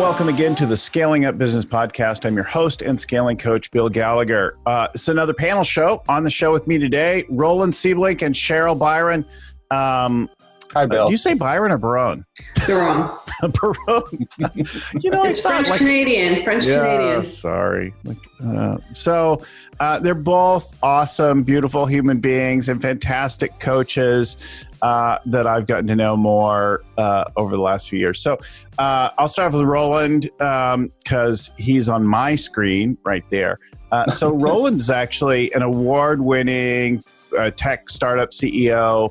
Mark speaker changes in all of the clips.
Speaker 1: welcome again to the Scaling Up Business Podcast. I'm your host and scaling coach, Bill Gallagher. It's another panel show. On the show with me today, Roland Siebelink and Cheryl Biron.
Speaker 2: Hi, Bill.
Speaker 1: Do you say Byron or Baron?
Speaker 3: Baron.
Speaker 1: Baron.
Speaker 3: It's French-Canadian. French-Canadian.
Speaker 1: Sorry. So they're both awesome, beautiful human beings and fantastic coaches that I've gotten to know more over the last few years. So I'll start with Roland because he's on my screen right there. So Roland's actually an award-winning tech startup CEO.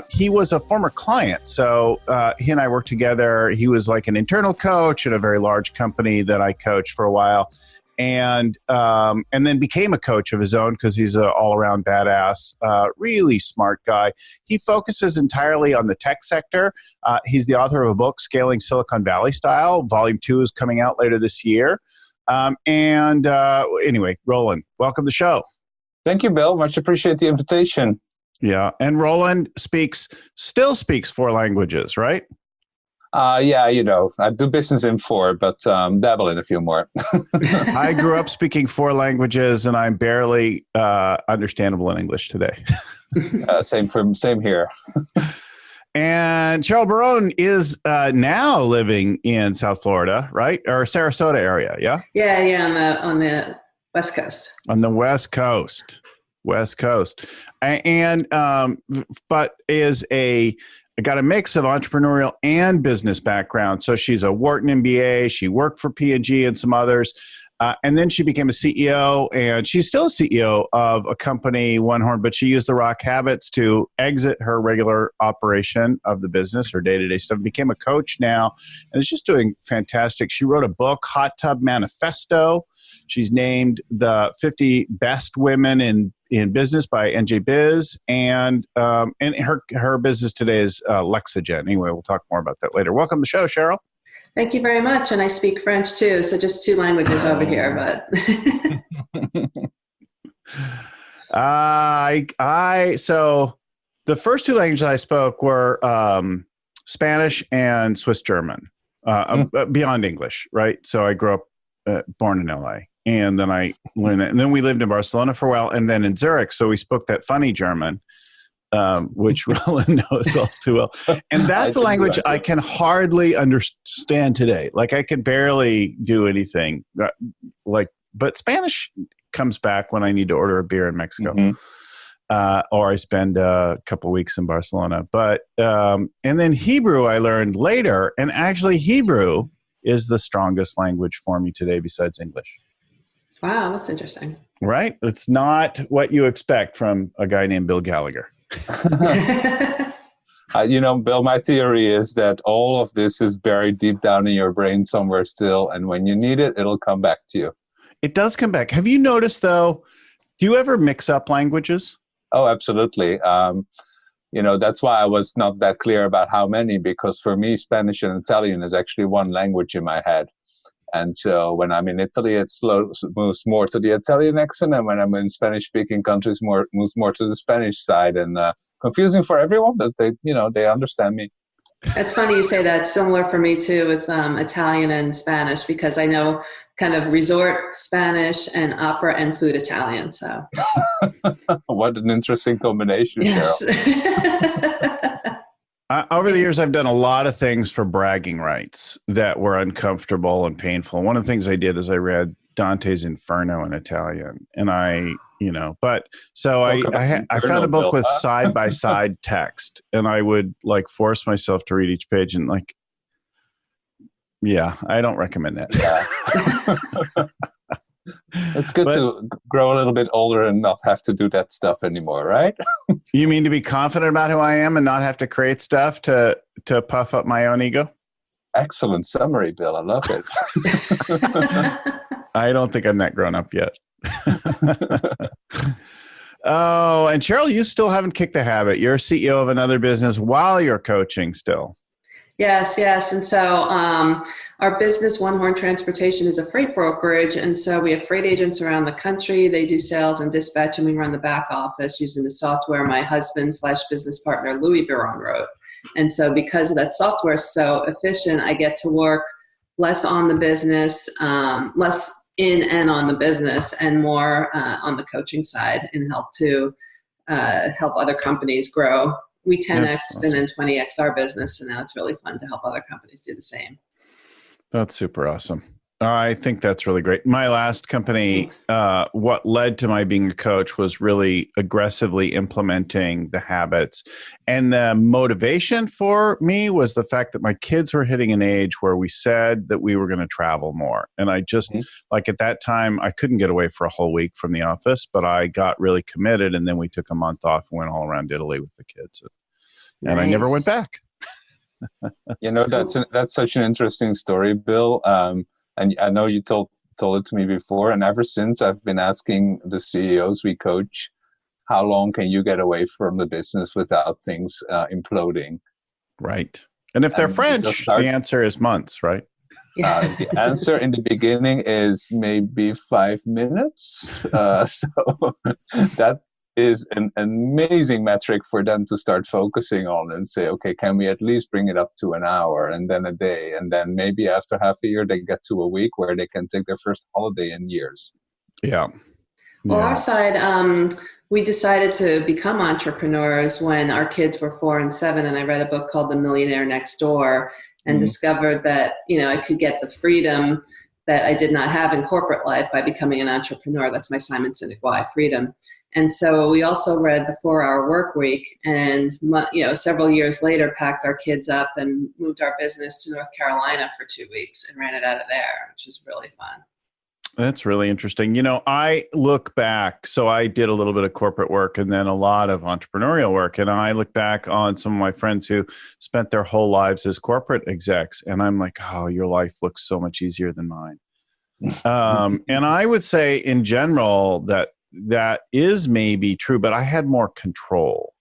Speaker 1: He was a former client. So he and I worked together. He was like an internal coach at a very large company that I coached for a while. And then became a coach of his own because he's an all-around badass, really smart guy. He focuses entirely on the tech sector. He's the author of a book, Scaling Silicon Valley Style. Volume 2 is coming out later this year. Anyway, Roland, welcome to the show.
Speaker 2: Thank you, Bill. Much appreciate the invitation.
Speaker 1: Yeah, and Roland still speaks 4 languages, right?
Speaker 2: Yeah, I do business in 4, but dabble in a few more.
Speaker 1: I grew up speaking 4 languages, and I'm barely understandable in English today.
Speaker 2: Same here.
Speaker 1: And Cheryl Biron is now living in South Florida, right? Or Sarasota area, yeah?
Speaker 3: Yeah, on the West Coast.
Speaker 1: On the West Coast. And but got a mix of entrepreneurial and business background. So she's a Wharton MBA. She worked for P&G and some others. And then she became a CEO, and she's still a CEO of a company, One Horn, but she used the Rock Habits to exit her regular operation of the business, her day-to-day stuff, became a coach now, and is just doing fantastic. She wrote a book, Hot Tub Manifesto. She's named the 50 best women in business by NJ Biz, and her business today is Lexagen. Anyway, we'll talk more about that later. Welcome to the show, Cheryl.
Speaker 3: Thank you very much, and I speak French too, so just 2 languages over here. But
Speaker 1: so the first 2 languages I spoke were Spanish and Swiss German, beyond English, right? So I grew up born in LA. And then I learned that. And then we lived in Barcelona for a while and then in Zurich. So we spoke that funny German, which Roland knows all too well. And that's the language I can hardly understand today. Like I can barely do anything. But Spanish comes back when I need to order a beer in Mexico. Mm-hmm. Or I spend a couple of weeks in Barcelona. But and then Hebrew I learned later. And actually Hebrew is the strongest language for me today besides English.
Speaker 3: Wow, that's interesting.
Speaker 1: Right? It's not what you expect from a guy named Bill Gallagher.
Speaker 2: Bill, my theory is that all of this is buried deep down in your brain somewhere still, and when you need it, it'll come back to you.
Speaker 1: It does come back. Have you noticed, though, do you ever mix up languages?
Speaker 2: Oh, absolutely. That's why I was not that clear about how many, because for me, Spanish and Italian is actually one language in my head. And so when I'm in Italy, it moves more to the Italian accent. And when I'm in Spanish-speaking countries, moves more to the Spanish side. And confusing for everyone, but they understand me.
Speaker 3: It's funny you say that. Similar for me, too, with Italian and Spanish, because I know kind of resort Spanish and opera and food Italian. So,
Speaker 2: what an interesting combination,
Speaker 3: yes.
Speaker 2: Cheryl.
Speaker 1: Over the years, I've done a lot of things for bragging rights that were uncomfortable and painful. One of the things I did is I read Dante's Inferno in Italian, and I found a book with side-by-side text, and I would force myself to read each page, and I don't recommend that.
Speaker 2: Yeah. It's good to grow a little bit older and not have to do that stuff anymore, right?
Speaker 1: You mean to be confident about who I am and not have to create stuff to puff up my own ego?
Speaker 2: Excellent summary, Bill. I love it.
Speaker 1: I don't think I'm that grown up yet. Oh, and Cheryl, you still haven't kicked the habit. You're CEO of another business while you're coaching still.
Speaker 3: Yes. And so our business, One Horn Transportation, is a freight brokerage. And so we have freight agents around the country. They do sales and dispatch, and we run the back office using the software my husband/business partner, Louis Biron, wrote. And so because of that software is so efficient, I get to work less on the business, less in and on the business, and more on the coaching side, and help other companies grow. We 10x and then 20x our business, and now it's really fun to help other companies do the same.
Speaker 1: That's super awesome. I think that's really great. My last company, what led to my being a coach was really aggressively implementing the habits. And the motivation for me was the fact that my kids were hitting an age where we said that we were going to travel more. And I just, like at that time, I couldn't get away for a whole week from the office, but I got really committed. And then we took a month off and went all around Italy with the kids. And I never went back.
Speaker 2: That's such an interesting story, Bill. And I know you told it to me before, and ever since I've been asking the CEOs we coach, how long can you get away from the business without things imploding?
Speaker 1: Right. And if they're French, the answer is months, right?
Speaker 2: The answer in the beginning is maybe 5 minutes. So that is an amazing metric for them to start focusing on and say, okay, can we at least bring it up to an hour and then a day? And then maybe after half a year, they get to a week where they can take their first holiday in years.
Speaker 1: Yeah.
Speaker 3: Well, our side, we decided to become entrepreneurs when our kids were 4 and 7, and I read a book called The Millionaire Next Door and discovered that, I could get the freedom that I did not have in corporate life by becoming an entrepreneur. That's my Simon Sinek Why, freedom. And so we also read The 4-Hour Work Week, and several years later packed our kids up and moved our business to North Carolina for 2 weeks and ran it out of there, which was really fun.
Speaker 1: That's really interesting. I look back, so I did a little bit of corporate work and then a lot of entrepreneurial work. And I look back on some of my friends who spent their whole lives as corporate execs. And I'm like, oh, your life looks so much easier than mine. And I would say in general that is maybe true, but I had more control.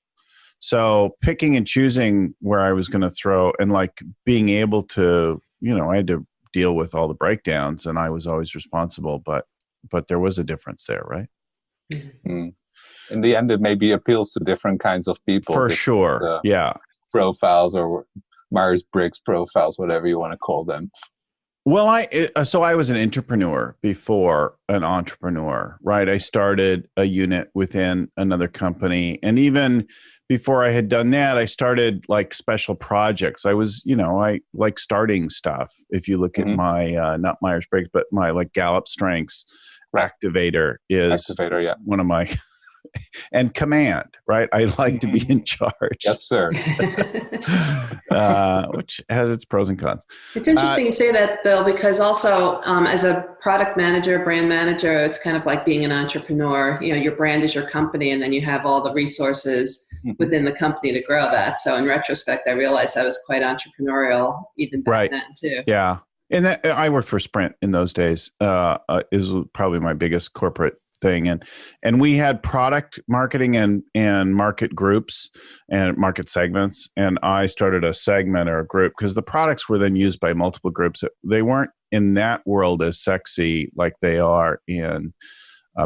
Speaker 1: So picking and choosing where I was going to throw and like being able to, I had to deal with all the breakdowns and I was always responsible, but there was a difference there, right?
Speaker 2: Mm-hmm. In the end, it maybe appeals to different kinds of people.
Speaker 1: For sure. Yeah.
Speaker 2: Profiles or Myers-Briggs profiles, whatever you want to call them.
Speaker 1: Well, I was an entrepreneur before an entrepreneur, right? I started a unit within another company. And even before I had done that, I started like special projects. I was, I like starting stuff. If you look at my, not Myers-Briggs, but my like Gallup Strengths Activator is one of my... and command, right? I like to be in charge.
Speaker 2: Yes, sir.
Speaker 1: Which has its pros and cons.
Speaker 3: It's interesting you say that, Bill, because also as a product manager, brand manager, it's kind of like being an entrepreneur. Your brand is your company, and then you have all the resources within the company to grow that. So in retrospect, I realized I was quite entrepreneurial even back then too.
Speaker 1: Yeah. And I worked for Sprint in those days. Is probably my biggest corporate thing. And we had product marketing and market groups and market segments. And I started a segment or a group because the products were then used by multiple groups. They weren't in that world as sexy like they are in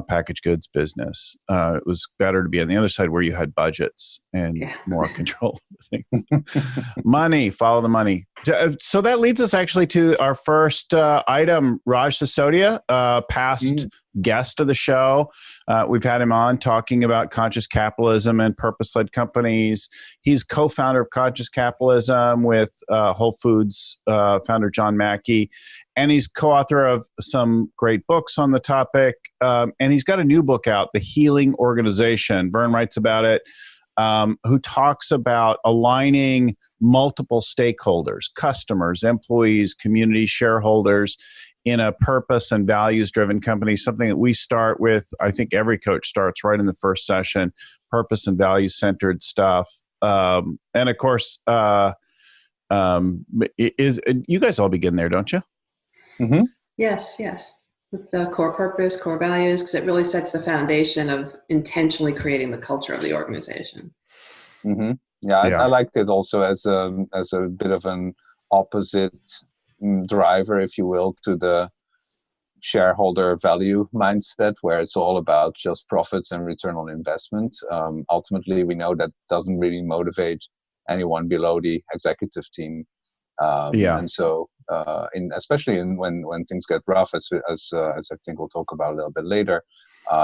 Speaker 1: packaged goods business. It was better to be on the other side where you had budgets and more control. Money, follow the money. So that leads us actually to our first item, Raj Sisodia, past guest of the show. We've had him on talking about conscious capitalism and purpose-led companies. He's co-founder of Conscious Capitalism with Whole Foods founder John Mackey. And he's co-author of some great books on the topic. And he's got a new book out, The Healing Organization. Vern writes about it, who talks about aligning multiple stakeholders, customers, employees, community, shareholders in a purpose and values-driven company, something that we start with. I think every coach starts right in the first session, purpose and values-centered stuff. And of course, you guys all begin there, don't you?
Speaker 2: Mm-hmm.
Speaker 3: Yes. With the core purpose, core values, because it really sets the foundation of intentionally creating the culture of the organization.
Speaker 2: Mm-hmm. I liked it also as a bit of an opposite driver, if you will, to the shareholder value mindset, where it's all about just profits and return on investment. Ultimately, we know that doesn't really motivate anyone below the executive team. And so especially when things get rough, as I think we'll talk about a little bit later.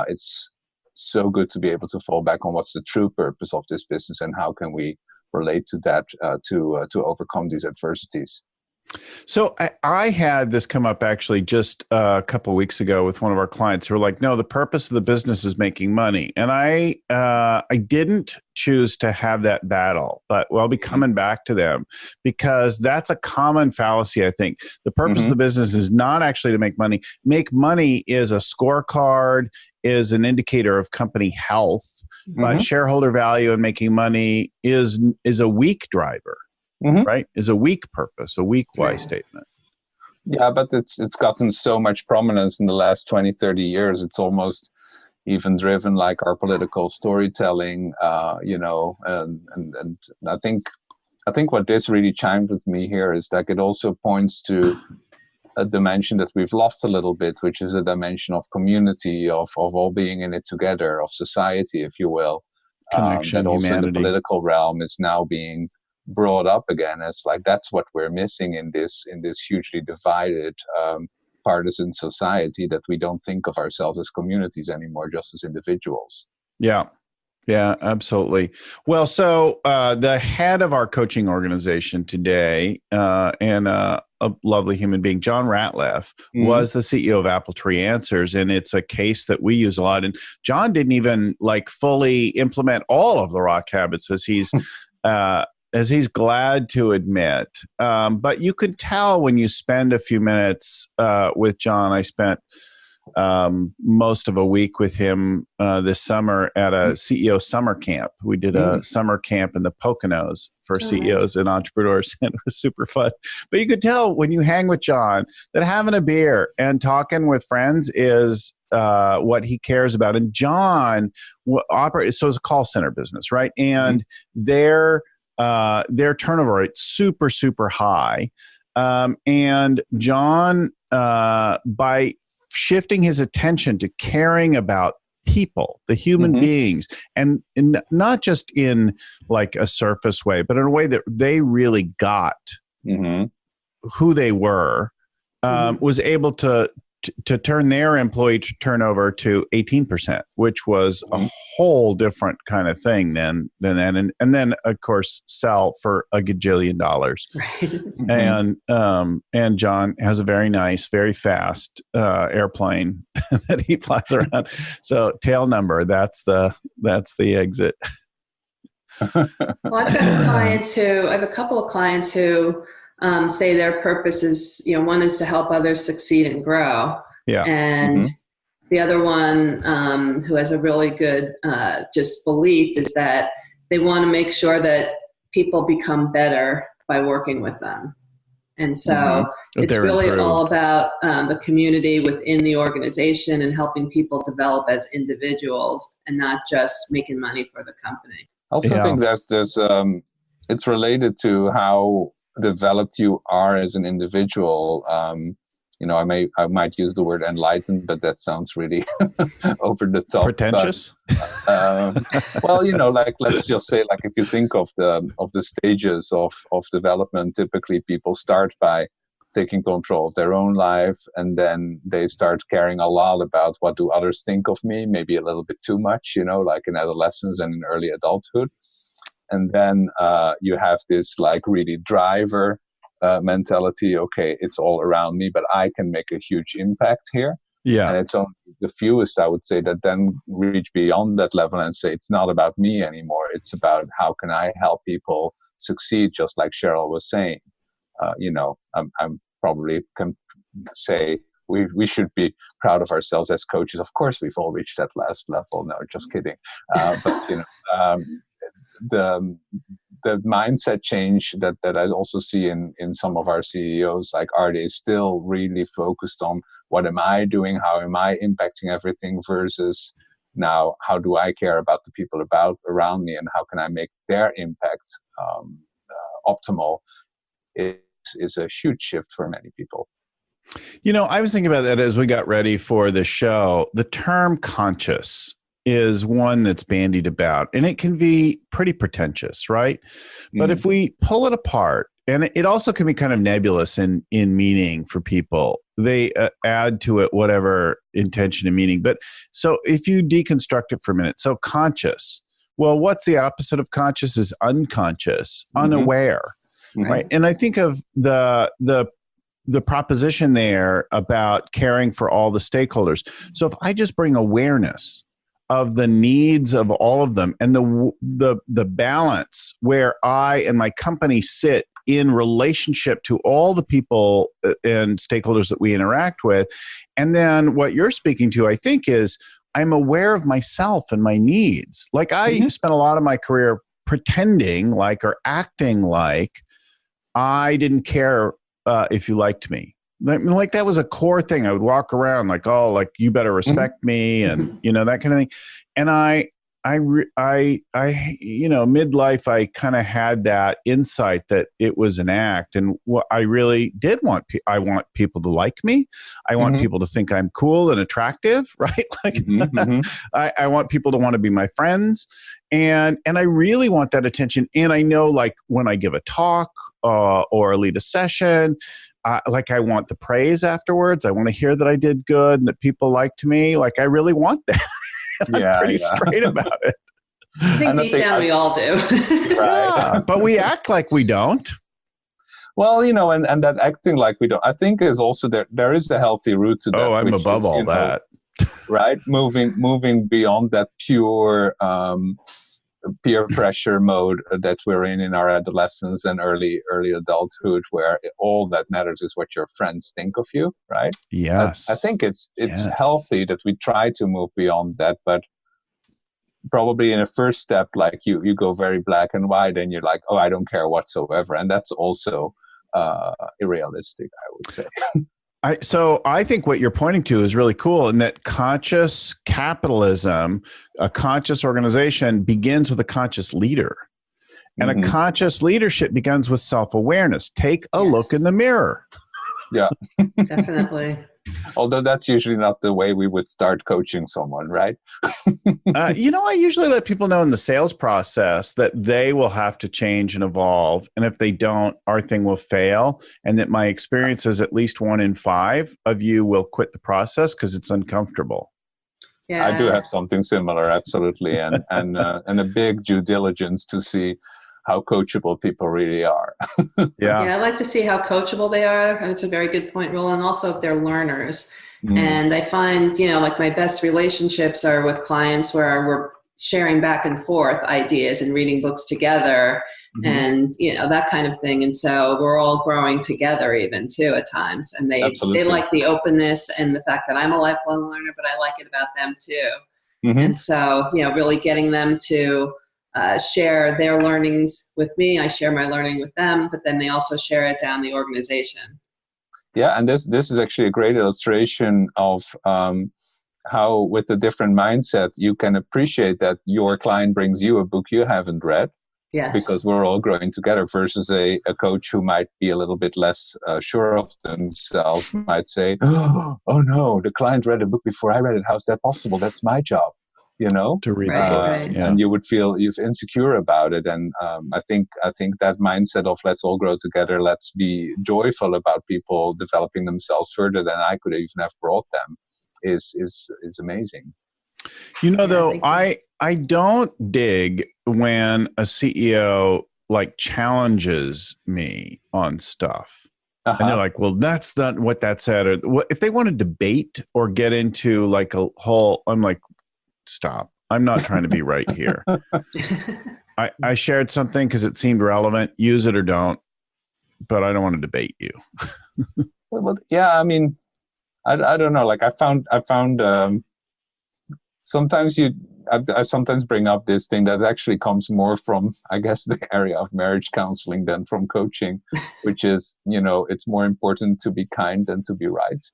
Speaker 2: It's so good to be able to fall back on what's the true purpose of this business and how can we relate to that to overcome these adversities.
Speaker 1: So I had this come up actually just a couple of weeks ago with one of our clients who were like, no, the purpose of the business is making money. And I didn't choose to have that battle, but I'll be coming back to them because that's a common fallacy, I think. The purpose of the business is not actually to make money. Make money is a scorecard, is an indicator of company health, but shareholder value and making money is a weak driver. Right? Is a weak purpose, a weak why statement.
Speaker 2: Yeah, but it's gotten so much prominence in the last 20, 30 years. It's almost even driven like our political storytelling, and I think what this really chimed with me here is that it also points to a dimension that we've lost a little bit, which is a dimension of community, of all being in it together, of society, if you will.
Speaker 1: Connection,
Speaker 2: that also
Speaker 1: humanity.
Speaker 2: in the political realm is now being brought up again as like that's what we're missing in this hugely divided partisan society, that we don't think of ourselves as communities anymore, just as individuals.
Speaker 1: Yeah, absolutely. Well, so the head of our coaching organization today, and a lovely human being, John Ratliff, was the CEO of Apple Tree Answers, and it's a case that we use a lot. And John didn't even like fully implement all of the Rock Habits as he's glad to admit. But you can tell when you spend a few minutes with John. I spent most of a week with him this summer at a CEO summer camp. We did a summer camp in the Poconos for CEOs and entrepreneurs, and it was super fun. But you could tell when you hang with John that having a beer and talking with friends is what he cares about. And John operates, so it's a call center business, right? And their turnover rate super, super high. And John, by shifting his attention to caring about people, the human beings, and not just in like a surface way, but in a way that they really got who they were, was able to turn their employee turnover to 18%, which was a whole different kind of thing than that. And then, of course, sell for $1 gajillion. Right. And John has a very nice, very fast airplane that he flies around. So tail number, that's the exit.
Speaker 3: Well, I have a couple of clients who say their purpose is, one is to help others succeed and grow.
Speaker 1: Yeah.
Speaker 3: And the other one who has a really good just belief is that they want to make sure that people become better by working with them. And so it's really all about the community within the organization and helping people develop as individuals and not just making money for the company.
Speaker 2: I also think there's it's related to how developed you are as an individual. I might use the word enlightened, but that sounds really over the top.
Speaker 1: Pretentious.
Speaker 2: Well, let's just say, like, if you think of the stages of development, typically people start by taking control of their own life, and then they start caring a lot about what do others think of me, maybe a little bit too much, like in adolescence and in early adulthood. And then you have this like really driver mentality. Okay, it's all around me, but I can make a huge impact here. Yeah. And it's only the fewest, I would say, that then reach beyond that level and say, it's not about me anymore. It's about how can I help people succeed, just like Cheryl was saying. I'm probably can say we should be proud of ourselves as coaches. Of course, we've all reached that last level. No, just kidding. The mindset change that I also see in some of our CEOs, like, are they still really focused on what am I doing? How am I impacting everything versus now, how do I care about the people around me and how can I make their impact optimal? It is a huge shift for many people.
Speaker 1: I was thinking about that as we got ready for the show. The term conscious is one that's bandied about, and it can be pretty pretentious, right? But if we pull it apart And it also can be kind of nebulous in meaning for people. They add to it whatever intention and meaning. But so if you deconstruct it for a minute, so conscious. Well, what's the opposite of conscious is unconscious, unaware, right? And I think of the proposition there about caring for all the stakeholders. So if I just bring awareness of the needs of all of them and the balance where I and my company sit in relationship to all the people and stakeholders that we interact with. And then what you're speaking to, I think, is I'm aware of myself and my needs. Like I spent a lot of my career pretending like or acting like I didn't care if you liked me. Like that was a core thing. I would walk around like, oh, like you better respect me and, that kind of thing. And I midlife, I kind of had that insight that it was an act. And what I really did want, I want people to like me. I want people to think I'm cool and attractive, right? Like I want people to want to be my friends. And I really want that attention. And I know like when I give a talk or lead a session, like I want the praise afterwards. I want to hear that I did good and that people liked me. Like I really want that. I'm pretty straight about it.
Speaker 3: I think deep down we all do.
Speaker 2: Right.
Speaker 1: Yeah, but we act like we don't.
Speaker 2: Well, and that acting like we don't, I think is also there is a healthy root to that.
Speaker 1: Oh, I'm above all that.
Speaker 2: Right? Moving beyond that pure peer pressure mode that we're in our adolescence and early adulthood, where all that matters is what your friends think of you, right?
Speaker 1: Yes.
Speaker 2: I think it's healthy that we try to move beyond that, but probably in a first step, like you go very black and white and you're like, oh, I don't care whatsoever. And that's also unrealistic, I would say.
Speaker 1: So I think what you're pointing to is really cool, in that conscious capitalism, a conscious organization begins with a conscious leader. And a conscious leadership begins with self-awareness. Take a look in the mirror.
Speaker 2: Yeah.
Speaker 3: Definitely.
Speaker 2: Although that's usually not the way we would start coaching someone, right?
Speaker 1: I usually let people know in the sales process that they will have to change and evolve. And if they don't, our thing will fail. And that my experience is at least 1 in 5 of you will quit the process because it's uncomfortable.
Speaker 3: Yeah.
Speaker 2: I do have something similar, absolutely. And a big due diligence to see how coachable people really are.
Speaker 3: Yeah, I like to see how coachable they are. And it's a very good point, Roland. Also, if they're learners. And I find, like my best relationships are with clients where we're sharing back and forth ideas and reading books together and, that kind of thing. And so we're all growing together even too at times. And they like the openness and the fact that I'm a lifelong learner, but I like it about them too. And so, really getting them to share their learnings with me. I share my learning with them, but then they also share it down the organization.
Speaker 2: Yeah, and this is actually a great illustration of how, with a different mindset, you can appreciate that your client brings you a book you haven't read.
Speaker 3: Yes.
Speaker 2: Because we're all growing together, versus a coach who might be a little bit less sure of themselves might say, oh no, the client read a book before I read it. How's that possible? That's my job. To
Speaker 1: read books,
Speaker 2: and you would feel insecure about it. And I think that mindset of let's all grow together, let's be joyful about people developing themselves further than I could even have brought them, is amazing.
Speaker 1: Though I don't dig when a CEO like challenges me on stuff. And they're like, well, that's not what that said. Or if they want to debate or get into like a whole, I'm like, stop. I'm not trying to be right here. I shared something because it seemed relevant. Use it or don't. But I don't want to debate you.
Speaker 2: Well, yeah, I mean, I don't know. Like I found sometimes I sometimes bring up this thing that actually comes more from, I guess, the area of marriage counseling than from coaching, which is, it's more important to be kind than to be right.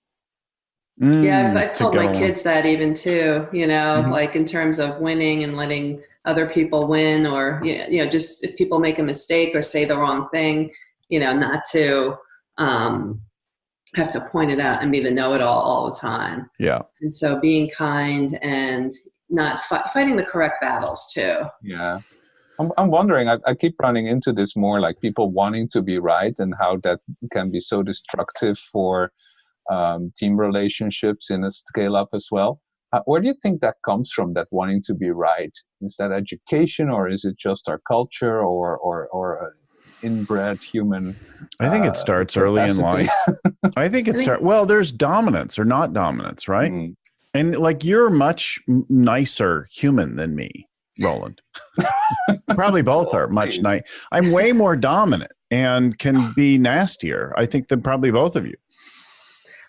Speaker 3: Yeah, I've told my kids that even too, like in terms of winning and letting other people win, or, just if people make a mistake or say the wrong thing, not to have to point it out and be the know-it-all all the time.
Speaker 1: Yeah.
Speaker 3: And so being kind and not fighting the correct battles too.
Speaker 2: Yeah. I'm wondering, I keep running into this more, like people wanting to be right and how that can be so destructive for team relationships in a scale up as well. Where do you think that comes from, that wanting to be right? Is that education, or is it just our culture, or inbred human
Speaker 1: I think it starts early in life. I think it starts, well, there's dominance or not dominance, right? Mm. And like, you're much nicer human than me, Roland. Probably both are much nice. I'm way more dominant and can be nastier, I think, than probably both of you.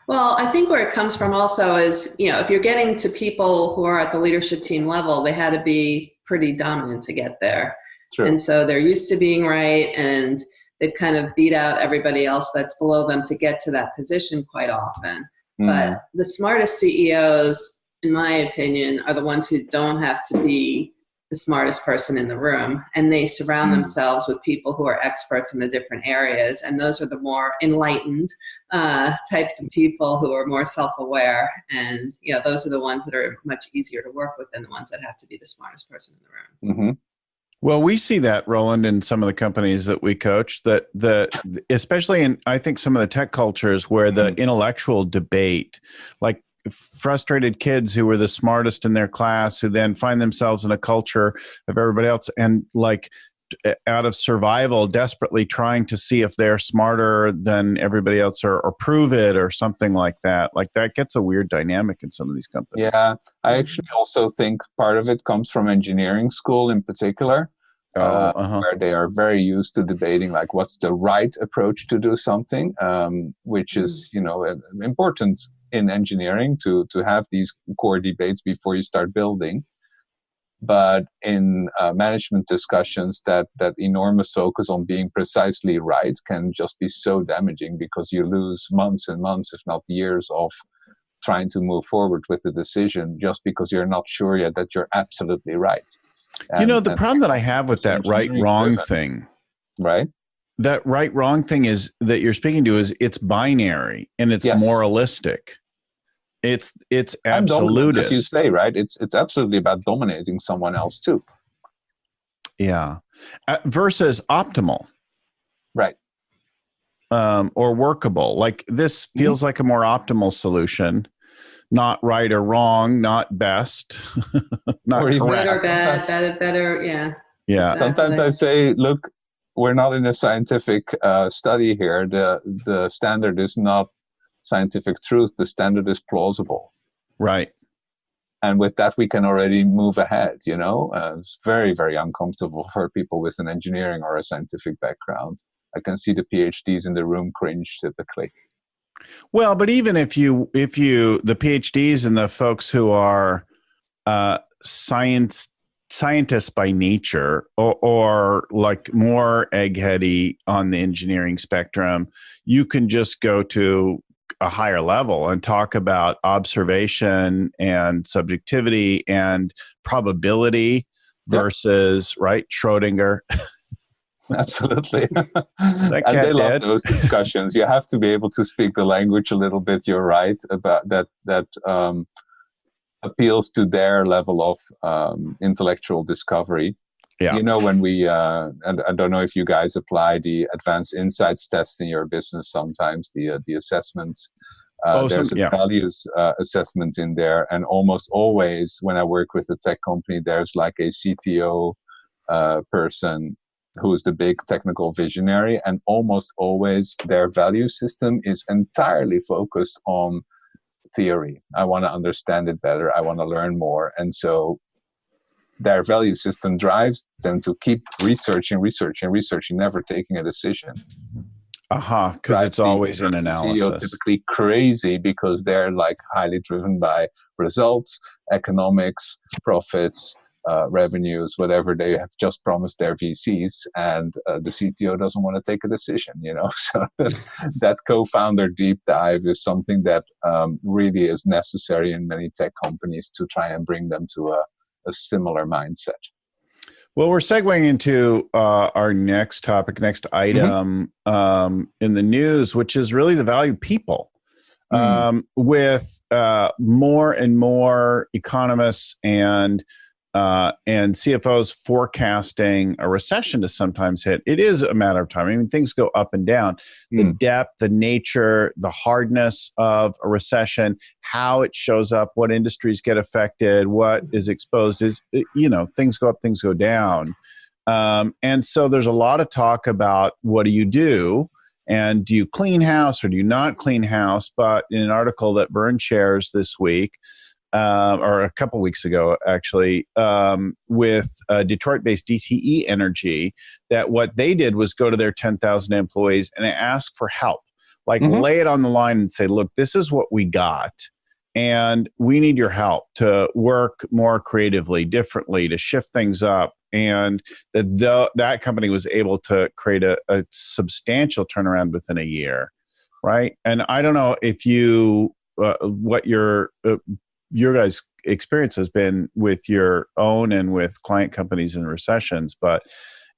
Speaker 3: Well, I think where it comes from also is, if you're getting to people who are at the leadership team level, they had to be pretty dominant to get there. True. And so they're used to being right, and they've kind of beat out everybody else that's below them to get to that position quite often. Mm. But the smartest CEOs, in my opinion, are the ones who don't have to be the smartest person in the room, and they surround themselves with people who are experts in the different areas, and those are the more enlightened types of people who are more self-aware, and those are the ones that are much easier to work with than the ones that have to be the smartest person in the room.
Speaker 1: Mm-hmm. Well, we see that, Roland, in some of the companies that we coach, that especially in, I think, some of the tech cultures where the intellectual debate, like frustrated kids who were the smartest in their class, who then find themselves in a culture of everybody else, and like out of survival, desperately trying to see if they're smarter than everybody else, or prove it, or something like that. Like, that gets a weird dynamic in some of these companies.
Speaker 2: Yeah, I actually also think part of it comes from engineering school in particular, where they are very used to debating, like, what's the right approach to do something, which is, important in engineering to have these core debates before you start building. But in management discussions, that enormous focus on being precisely right can just be so damaging, because you lose months and months, if not years, of trying to move forward with the decision just because you're not sure yet that you're absolutely right.
Speaker 1: The problem that I have with that right-wrong thing,
Speaker 2: right?
Speaker 1: That right-wrong thing is that you're speaking to is it's binary and it's moralistic. It's absolutist,
Speaker 2: as you say, right? It's absolutely about dominating someone else too.
Speaker 1: Yeah, versus optimal,
Speaker 2: right?
Speaker 1: Or workable. Like, this feels like a more optimal solution, not right or wrong, not best, not
Speaker 3: or
Speaker 1: correct.
Speaker 3: Good or bad, better. Yeah.
Speaker 1: Yeah.
Speaker 3: Exactly.
Speaker 2: Sometimes I say, look, we're not in a scientific study here. The standard is not scientific truth. The standard is plausible.
Speaker 1: Right.
Speaker 2: And with that, we can already move ahead, It's very, very uncomfortable for people with an engineering or a scientific background. I can see the PhDs in the room cringe typically.
Speaker 1: Well, but even if the PhDs and the folks who are scientists by nature, or like more eggheady on the engineering spectrum, you can just go to a higher level and talk about observation and subjectivity and probability versus right Schrodinger.
Speaker 2: Absolutely. And they love those discussions. You have to be able to speak the language a little bit. You're right about that appeals to their level of intellectual discovery.
Speaker 1: Yeah.
Speaker 2: When we, and I don't know if you guys apply the advanced insights test in your business sometimes, the assessments. There's a values assessment in there. And almost always when I work with a tech company, there's like a CTO person who is the big technical visionary. And almost always their value system is entirely focused on theory. I want to understand it better. I want to learn more. And so their value system drives them to keep researching, never taking a decision.
Speaker 1: Because it's always an analysis.
Speaker 2: CEO typically crazy because they're like highly driven by results, economics, profits, revenues, whatever they have just promised their VCs, and the CTO doesn't want to take a decision, So that co-founder deep dive is something that really is necessary in many tech companies to try and bring them to a similar mindset.
Speaker 1: Well, we're segueing into our next topic, next item in the news, which is really the value of people. With more and more economists and and CFOs forecasting a recession to sometimes hit. It is a matter of time. I mean, things go up and down. The depth, the nature, the hardness of a recession, how it shows up, what industries get affected, what is exposed is, things go up, things go down. And so there's a lot of talk about what do? And do you clean house or do you not clean house? But in an article that Vern shares this week, or a couple weeks ago, actually, with Detroit-based DTE Energy, that what they did was go to their 10,000 employees and ask for help. Like lay it on the line and say, look, this is what we got. And we need your help to work more creatively, differently, to shift things up. And that company was able to create a substantial turnaround within a year, right? And I don't know if what your guys' experience has been with your own and with client companies in recessions, but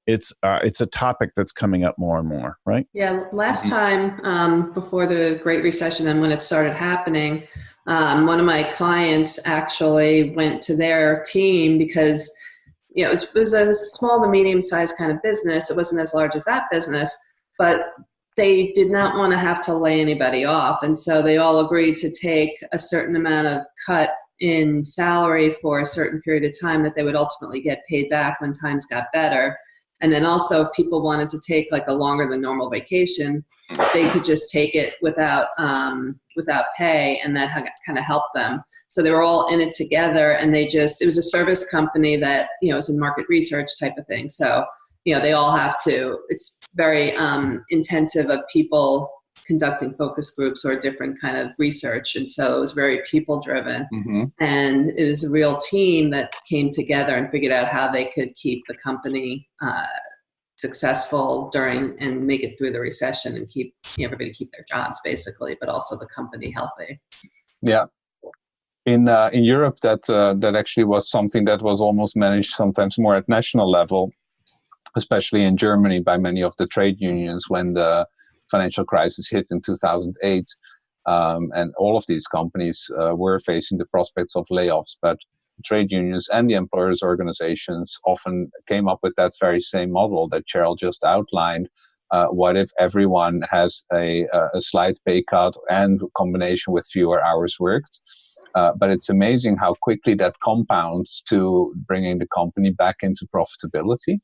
Speaker 1: it's a topic that's coming up more and more, right?
Speaker 3: Yeah, last time before the Great Recession and when it started happening, one of my clients actually went to their team because it was a small to medium-sized kind of business. It wasn't as large as that business, but they did not want to have to lay anybody off. And so they all agreed to take a certain amount of cut in salary for a certain period of time that they would ultimately get paid back when times got better. And then also if people wanted to take like a longer than normal vacation, they could just take it without pay, and that kind of helped them. So they were all in it together, and it was a service company that, was in market research type of thing. So, they all have to, it's very intensive of people conducting focus groups or different kind of research. And so it was very people driven. And it was a real team that came together and figured out how they could keep the company successful during and make it through the recession and keep everybody keep their jobs basically, but also the company healthy.
Speaker 2: Yeah. In Europe, that actually was something that was almost managed sometimes more at national level, especially in Germany by many of the trade unions when the financial crisis hit in 2008. And all of these companies were facing the prospects of layoffs, but trade unions and the employers' organizations often came up with that very same model that Cheryl just outlined. What if everyone has a slight pay cut and combination with fewer hours worked? But it's amazing how quickly that compounds to bringing the company back into profitability.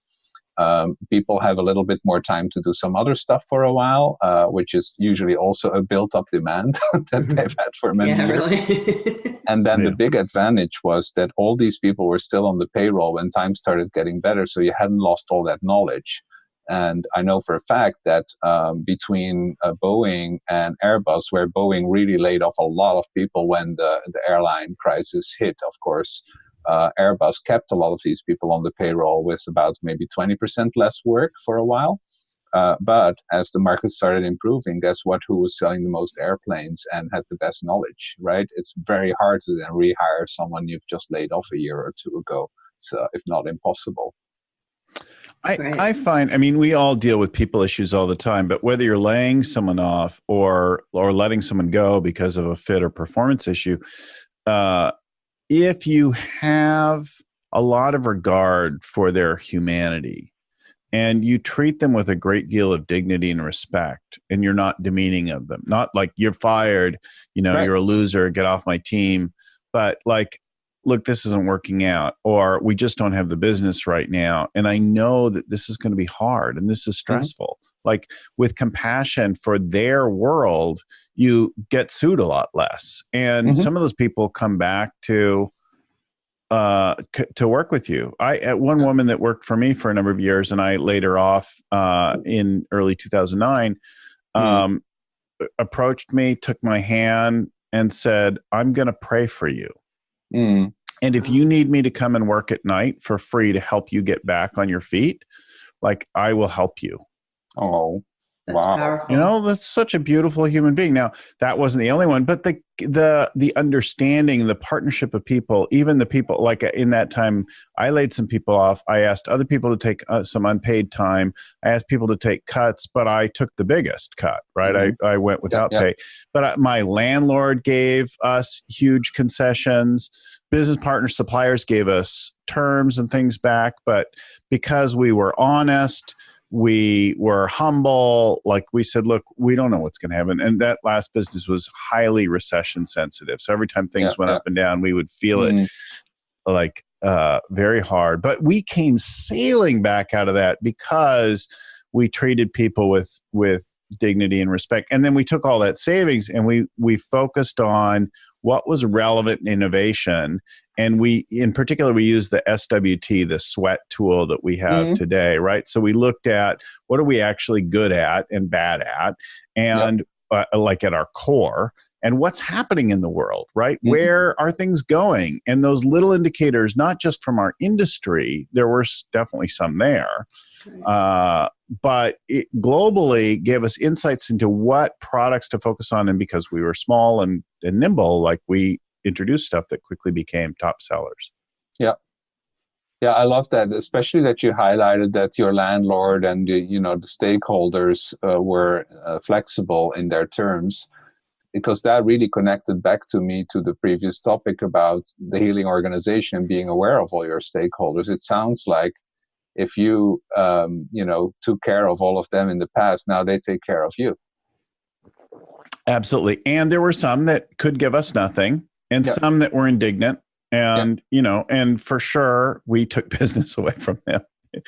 Speaker 2: People have a little bit more time to do some other stuff for a while, which is usually also a built-up demand that they've had for many years. Really? And then the big advantage was that all these people were still on the payroll when times started getting better, so you hadn't lost all that knowledge. And I know for a fact that between Boeing and Airbus, where Boeing really laid off a lot of people when the airline crisis hit, of course, Airbus kept a lot of these people on the payroll with about maybe 20% less work for a while. But as the market started improving, guess what? Who was selling the most airplanes and had the best knowledge, right? It's very hard to then rehire someone you've just laid off a year or two ago, if not impossible.
Speaker 1: I find, we all deal with people issues all the time, but whether you're laying someone off or letting someone go because of a fit or performance issue, if you have a lot of regard for their humanity and you treat them with a great deal of dignity and respect, and you're not demeaning of them, not like you're fired, right, you're a loser, get off my team, but like, look, this isn't working out, or we just don't have the business right now. And I know that this is going to be hard and this is stressful. Like with compassion for their world, you get sued a lot less. And some of those people come back to work with you. One woman that worked for me for a number of years, and I laid her off in early 2009, approached me, took my hand and said, I'm going to pray for you. And if you need me to come and work at night for free to help you get back on your feet, like I will help you.
Speaker 2: Oh,
Speaker 3: That's
Speaker 2: Wow.
Speaker 3: powerful.
Speaker 1: That's such a beautiful human being. Now, that wasn't the only one, but the understanding, the partnership of people, even the people, like in that time, I laid some people off. I asked other people to take some unpaid time. I asked people to take cuts, but I took the biggest cut, right?
Speaker 2: Mm-hmm.
Speaker 1: I went without pay. But my landlord gave us huge concessions. Business partners, suppliers gave us terms and things back. But because we were honest, we were humble. Like we said, look, we don't know what's going to happen. And that last business was highly recession sensitive. So every time things went up and down, we would feel it like very hard. But we came sailing back out of that because we treated people with dignity and respect. And then we took all that savings and we focused on what was relevant in innovation. And in particular, we used the SWT, the sweat tool that we have today, right? So we looked at what are we actually good at and bad at, and like at our core, and what's happening in the world, right? Where are things going? And those little indicators, not just from our industry, there were definitely some there, but it globally gave us insights into what products to focus on. And because we were small and nimble, like we introduced stuff that quickly became top sellers. Yeah,
Speaker 2: I love that, especially that you highlighted that your landlord and the stakeholders were flexible in their terms, because that really connected back to me to the previous topic about the healing organization, being aware of all your stakeholders. It sounds like if you took care of all of them in the past, now they take care of you.
Speaker 1: Absolutely. And there were some that could give us nothing and some that were indignant. And, and for sure, we took business away from them.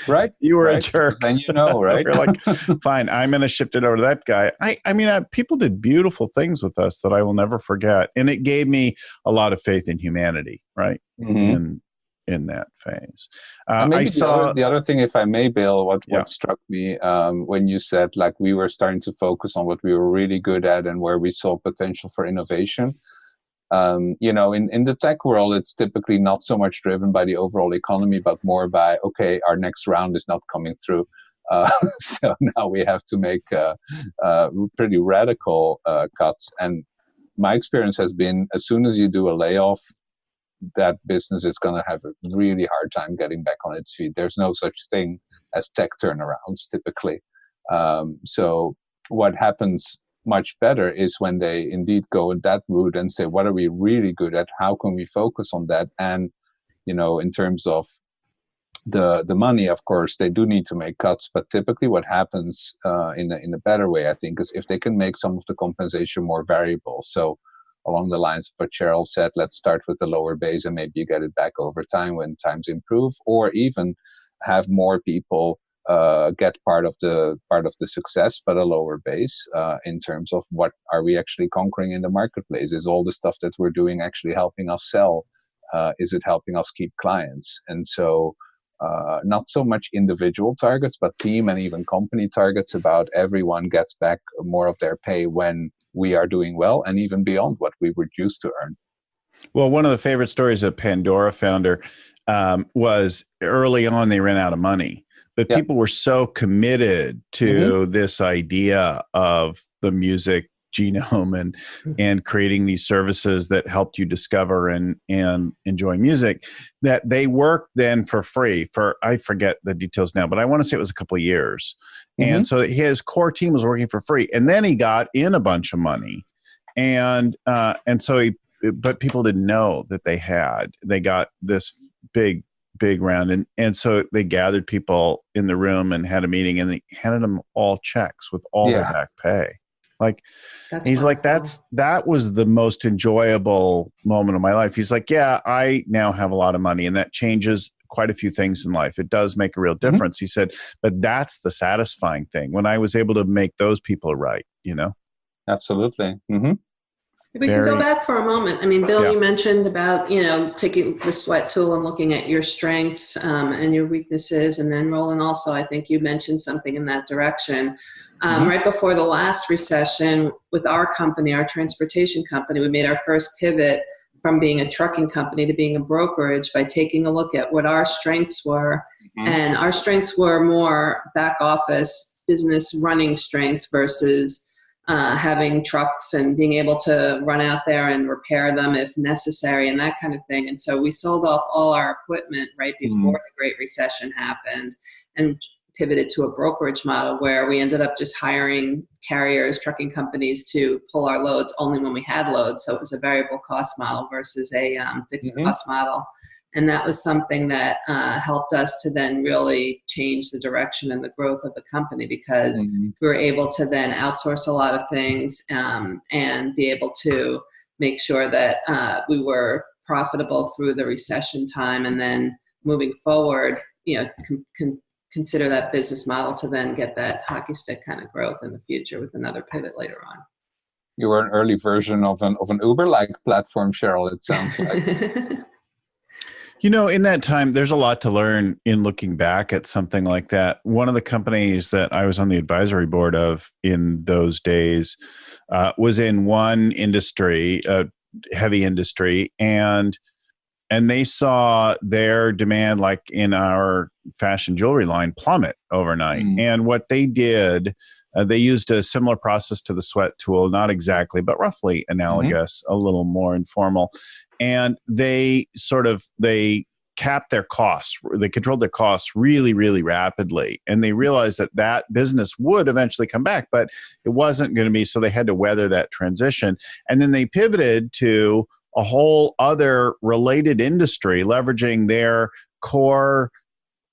Speaker 2: Right.
Speaker 1: You were a jerk.
Speaker 2: Then right?
Speaker 1: We're like, fine, I'm going to shift it over to that guy. I mean, people did beautiful things with us that I will never forget. And it gave me a lot of faith in humanity, right? In that phase.
Speaker 2: I saw the other thing, if I may, Bill, what struck me when you said like we were starting to focus on what we were really good at and where we saw potential for innovation. In the tech world, it's typically not so much driven by the overall economy, but more by, okay, our next round is not coming through. So now we have to make pretty radical cuts. And my experience has been, as soon as you do a layoff, that business is going to have a really hard time getting back on its feet. There's no such thing as tech turnarounds typically. So what happens much better is when they indeed go in that route and say, what are we really good at? How can we focus on that? And, in terms of the money, of course, they do need to make cuts. But typically what happens in a better way, I think, is if they can make some of the compensation more variable. So along the lines of what Cheryl said, let's start with a lower base and maybe you get it back over time when times improve, or even have more people get part of the success, but a lower base in terms of what are we actually conquering in the marketplace? Is all the stuff that we're doing actually helping us sell? Is it helping us keep clients? And so not so much individual targets, but team and even company targets about everyone gets back more of their pay when we are doing well and even beyond what we would used to earn.
Speaker 1: Well, one of the favorite stories of Pandora founder was early on they ran out of money. But people were so committed to this idea of the music genome and creating these services that helped you discover and enjoy music that they worked then for free for, I forget the details now, but I want to say it was a couple of years. And so his core team was working for free. And then he got in a bunch of money. And so but people didn't know that they got this big round. And so they gathered people in the room and had a meeting and they handed them all checks with all their back pay. Like, he's like, that was the most enjoyable moment of my life. He's like, yeah, I now have a lot of money and that changes quite a few things in life. It does make a real difference. He said, but that's the satisfying thing when I was able to make those people right,
Speaker 2: Absolutely.
Speaker 3: We can go back for a moment. I mean, Bill, you mentioned about, taking the sweat tool and looking at your strengths and your weaknesses. And then Roland, also, I think you mentioned something in that direction. Right before the last recession with our company, our transportation company, we made our first pivot from being a trucking company to being a brokerage by taking a look at what our strengths were. And our strengths were more back office business running strengths versus having trucks and being able to run out there and repair them if necessary and that kind of thing. And so we sold off all our equipment right before the Great Recession happened and pivoted to a brokerage model where we ended up just hiring carriers, trucking companies to pull our loads only when we had loads. So it was a variable cost model versus a fixed cost model. And that was something that helped us to then really change the direction and the growth of the company because we were able to then outsource a lot of things and be able to make sure that we were profitable through the recession time. And then moving forward, consider that business model to then get that hockey stick kind of growth in the future with another pivot later on.
Speaker 2: You were an early version of an Uber-like platform, Cheryl, it sounds like.
Speaker 1: In that time, there's a lot to learn in looking back at something like that. One of the companies that I was on the advisory board of in those days was in one industry, heavy industry, and they saw their demand, like in our fashion jewelry line, plummet overnight. And what they did, they used a similar process to the sweat tool, not exactly, but roughly analogous, a little more informal. And they capped their costs. They controlled their costs really, really rapidly. And they realized that business would eventually come back, but it wasn't going to be, so they had to weather that transition. And then they pivoted to a whole other related industry, leveraging their core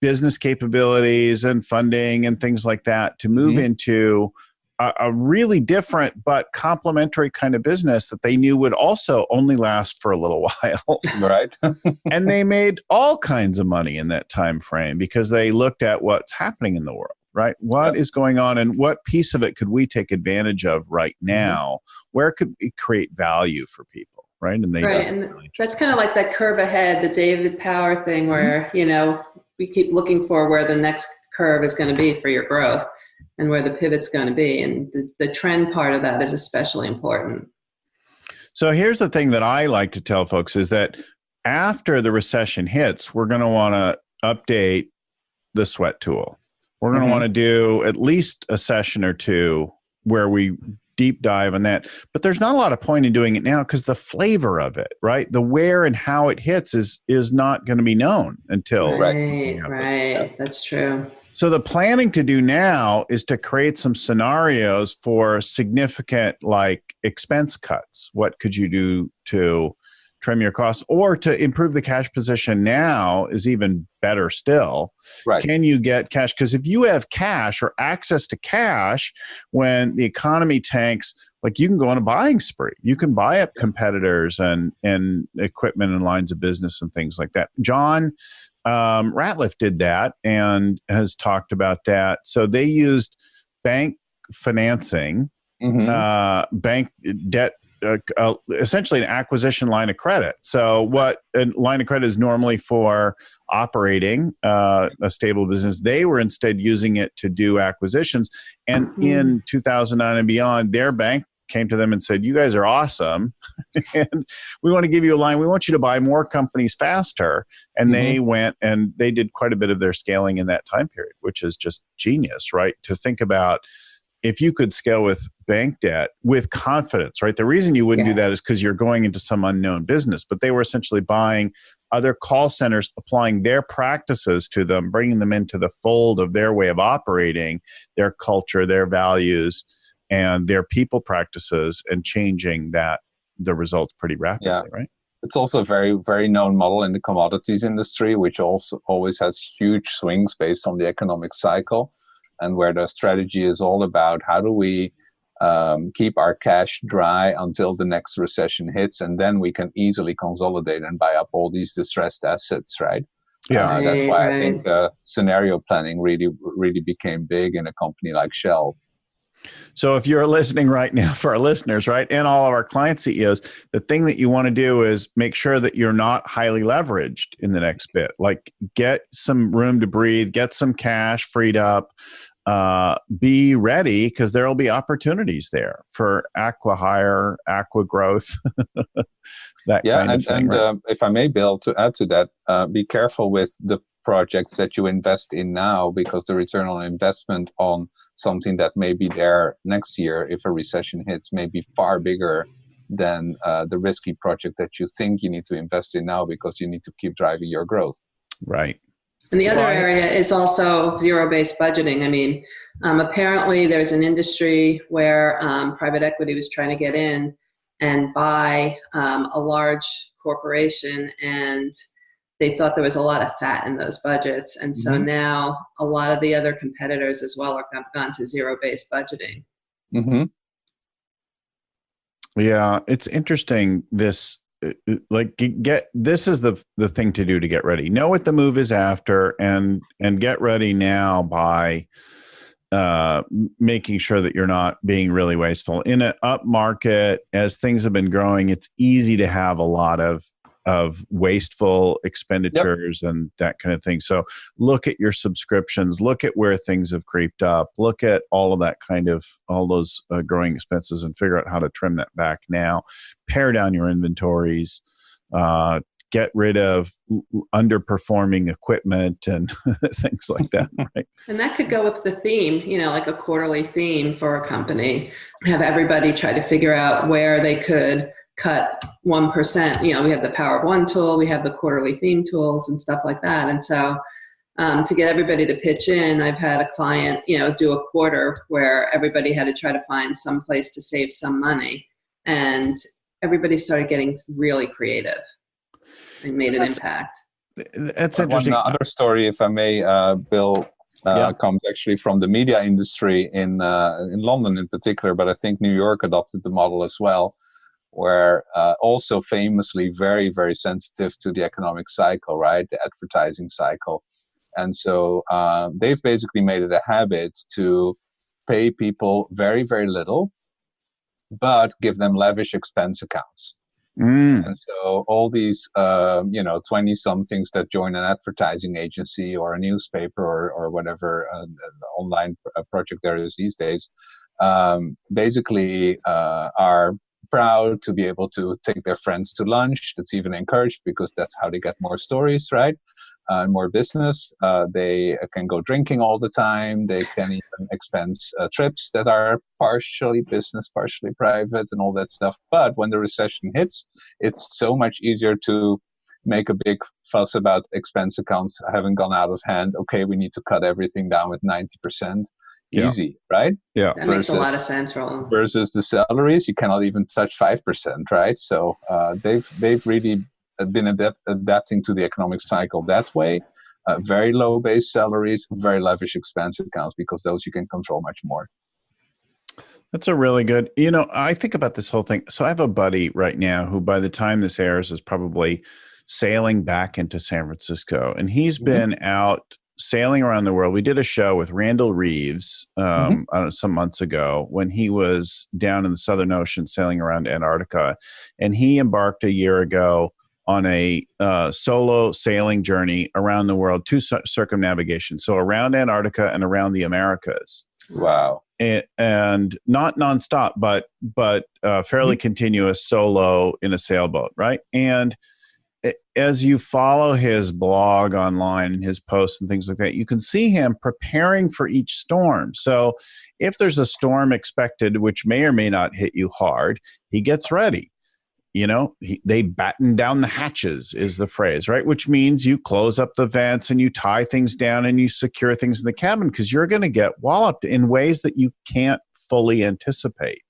Speaker 1: business capabilities and funding and things like that to move into a really different but complementary kind of business that they knew would also only last for a little while.
Speaker 2: Right.
Speaker 1: And they made all kinds of money in that time frame because they looked at what's happening in the world, right? What is going on and what piece of it could we take advantage of right now? Where could we create value for people, right? And
Speaker 3: that's kind of like that curve ahead, the David Power thing where, we keep looking for where the next curve is going to be for your growth and where the pivot's going to be. And the trend part of that is especially important.
Speaker 1: So here's the thing that I like to tell folks is that after the recession hits, we're going to want to update the sweat tool. We're going to want to do at least a session or two where we deep dive on that. But there's not a lot of point in doing it now because the flavor of it, right? The where and how it hits is not going to be known until.
Speaker 3: Right. That's true.
Speaker 1: So the planning to do now is to create some scenarios for significant expense cuts. What could you do to trim your costs or to improve the cash position now is even better still.
Speaker 2: Right.
Speaker 1: Can you get cash? Because if you have cash or access to cash when the economy tanks, you can go on a buying spree. You can buy up competitors and equipment and lines of business and things like that. John Ratliff did that and has talked about that. So they used bank financing, bank debt, essentially an acquisition line of credit. So what a line of credit is normally for operating a stable business, they were instead using it to do acquisitions. And in 2009 and beyond, their bank came to them and said, you guys are awesome. And we want to give you a line. We want you to buy more companies faster. And they went and they did quite a bit of their scaling in that time period, which is just genius, right? To think about if you could scale with bank debt with confidence, right? The reason you wouldn't do that is because you're going into some unknown business, but they were essentially buying other call centers, applying their practices to them, bringing them into the fold of their way of operating, their culture, their values, and their people practices, and changing the results pretty rapidly, right?
Speaker 2: It's also a very, very known model in the commodities industry, which also always has huge swings based on the economic cycle, and where the strategy is all about how do we keep our cash dry until the next recession hits, and then we can easily consolidate and buy up all these distressed assets, right? That's why I think scenario planning really, really became big in a company like Shell.
Speaker 1: So if you're listening right now, for our listeners, right, and all of our client CEOs, the thing that you want to do is make sure that you're not highly leveraged in the next bit. Like, get some room to breathe, get some cash freed up, be ready, because there will be opportunities there for acqui-hire, growth, that kind of thing. Right?
Speaker 2: If I may, Bill, to add to that, be careful with the projects that you invest in now, because the return on investment on something that may be there next year, if a recession hits, may be far bigger than the risky project that you think you need to invest in now, because you need to keep driving your growth.
Speaker 1: Right.
Speaker 3: And the other area is also zero-based budgeting. I mean, apparently there's an industry where private equity was trying to get in and buy a large corporation, and they thought there was a lot of fat in those budgets. And so now a lot of the other competitors as well have gone to zero-based budgeting.
Speaker 2: Mm-hmm.
Speaker 1: Yeah, it's interesting. This this is the thing to do to get ready. Know what the move is after, and get ready now by making sure that you're not being really wasteful. In an up market, as things have been growing, it's easy to have a lot of wasteful expenditures and that kind of thing. So look at your subscriptions, look at where things have creeped up, look at all of that all those growing expenses, and figure out how to trim that back now. Pare down your inventories, get rid of underperforming equipment and things like that. Right.
Speaker 3: And that could go with the theme, like a quarterly theme for a company. Have everybody try to figure out where they could cut 1%. We have the Power of One tool, we have the quarterly theme tools and stuff like that. And so to get everybody to pitch in, I've had a client, do a quarter where everybody had to try to find some place to save some money. And everybody started getting really creative and made an impact.
Speaker 1: That's interesting.
Speaker 2: One other story, if I may, Bill, comes actually from the media industry in London in particular, but I think New York adopted the model as well, where also famously very, very sensitive to the economic cycle, right? The advertising cycle. And so they've basically made it a habit to pay people very, very little, but give them lavish expense accounts. And so all these, 20-somethings that join an advertising agency or a newspaper or whatever online project there is these days, basically are proud to be able to take their friends to lunch. That's even encouraged, because that's how they get more stories, right? More business. They can go drinking all the time. They can even expense trips that are partially business, partially private, and all that stuff. But when the recession hits, it's so much easier to make a big fuss about expense accounts having gone out of hand. Okay, we need to cut everything down with 90%. Easy, right?
Speaker 1: Yeah.
Speaker 3: That makes a lot of sense, Roland.
Speaker 2: Versus the salaries, you cannot even touch 5%, right? So they've really been adapting to the economic cycle that way. Very low base salaries, very lavish expense accounts, because those you can control much more.
Speaker 1: That's a really good, I think about this whole thing. So I have a buddy right now who, by the time this airs, is probably sailing back into San Francisco. And he's been out sailing around the world. We did a show with Randall Reeves some months ago when he was down in the Southern Ocean sailing around Antarctica. And he embarked a year ago on a solo sailing journey around the world, 2 circumnavigation. So around Antarctica and around the Americas.
Speaker 2: Wow.
Speaker 1: And not nonstop, but fairly continuous solo in a sailboat, right? And as you follow his blog online and his posts and things like that, you can see him preparing for each storm. So if there's a storm expected, which may or may not hit you hard, he gets ready. They batten down the hatches is the phrase, right? Which means you close up the vents and you tie things down and you secure things in the cabin, because you're going to get walloped in ways that you can't fully anticipate.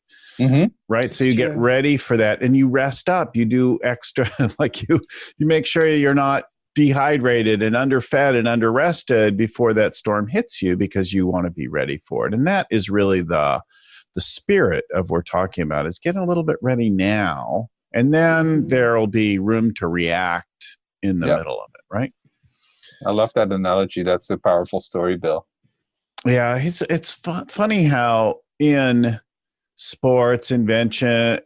Speaker 1: Right.
Speaker 3: That's
Speaker 1: so you
Speaker 3: true.
Speaker 1: Get ready for that, and you rest up. You do extra, like you make sure you're not dehydrated and underfed and underrested before that storm hits you, because you want to be ready for it. And that is really the spirit of what we're talking about, is get a little bit ready now, and then there'll be room to react in the middle of it. Right.
Speaker 2: I love that analogy. That's a powerful story, Bill.
Speaker 1: Yeah. It's funny how, in sports, invention,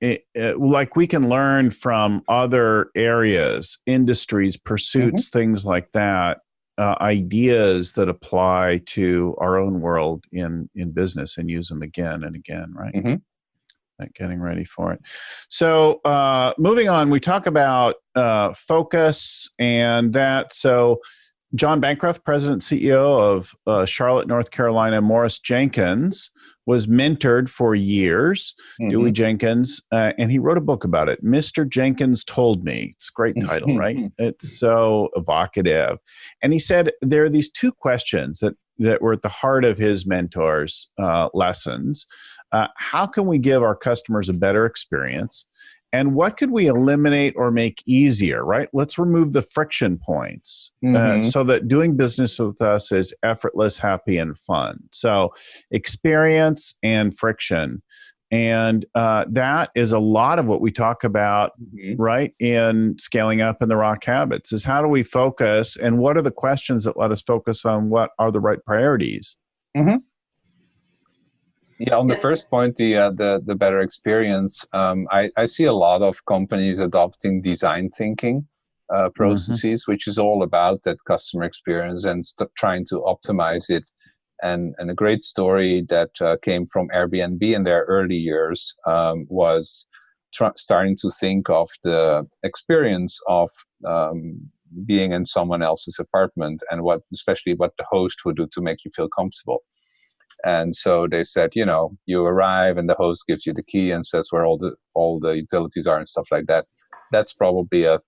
Speaker 1: like we can learn from other areas, industries, pursuits, things like that, ideas that apply to our own world in business and use them again and again, right? Getting ready for it. So moving on, we talk about focus and that. So John Bancroft, President and CEO of Charlotte, North Carolina, Morris Jenkins, was mentored for years, Dewey Jenkins, and he wrote a book about it. Mr. Jenkins Told Me. It's a great title, right? It's so evocative. And he said there are these two questions that were at the heart of his mentor's lessons. How can we give our customers a better experience? And what could we eliminate or make easier, right? Let's remove the friction points so that doing business with us is effortless, happy, and fun. So experience and friction. And that is a lot of what we talk about, right, in Scaling Up in the Rock Habits, is how do we focus and what are the questions that let us focus on what are the right priorities?
Speaker 2: Yeah, on the first point, the better experience, I see a lot of companies adopting design thinking processes, which is all about that customer experience and trying to optimize it. And a great story that came from Airbnb in their early years was starting to think of the experience of being in someone else's apartment and especially what the host would do to make you feel comfortable. And so they said, you arrive and the host gives you the key and says where all the utilities are and stuff like that. That's probably a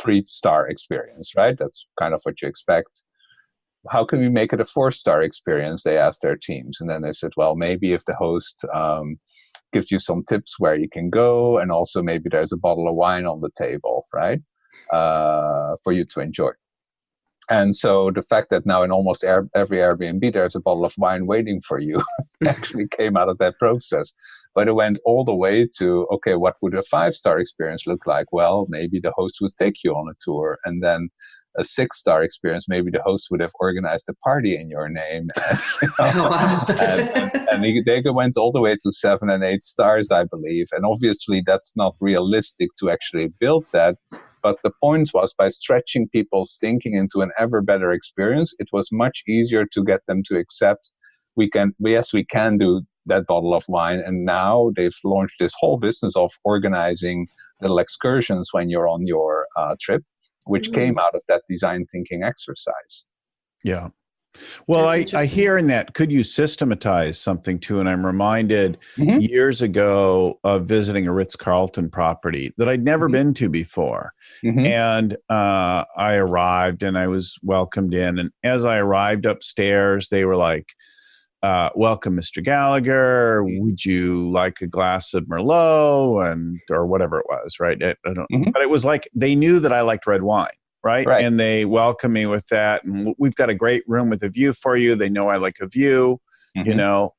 Speaker 2: 3-star experience, right? That's kind of what you expect. How can we make it a 4-star experience? They asked their teams. And then they said, well, maybe if the host gives you some tips where you can go, and also maybe there's a bottle of wine on the table, right? For you to enjoy. And so the fact that now in almost every Airbnb there's a bottle of wine waiting for you actually came out of that process. But it went all the way to, okay, what would a 5-star experience look like? Well, maybe the host would take you on a tour. And then a 6-star experience, maybe the host would have organized a party in your name. And they went all the way to 7 and 8 stars, I believe. And obviously that's not realistic to actually build that. But the point was, by stretching people's thinking into an ever better experience, it was much easier to get them to accept we can do that bottle of wine. And now they've launched this whole business of organizing little excursions when you're on your trip, which came out of that design thinking exercise.
Speaker 1: Yeah. Well, I hear in that, could you systematize something too? And I'm reminded years ago of visiting a Ritz-Carlton property that I'd never been to before. And I arrived and I was welcomed in. And as I arrived upstairs, they were like, welcome, Mr. Gallagher. Would you like a glass of Merlot? Or whatever it was, right? I don't know. But it was like they knew that I liked red wine. Right. And they welcome me with that. And we've got a great room with a view for you. They know I like a view,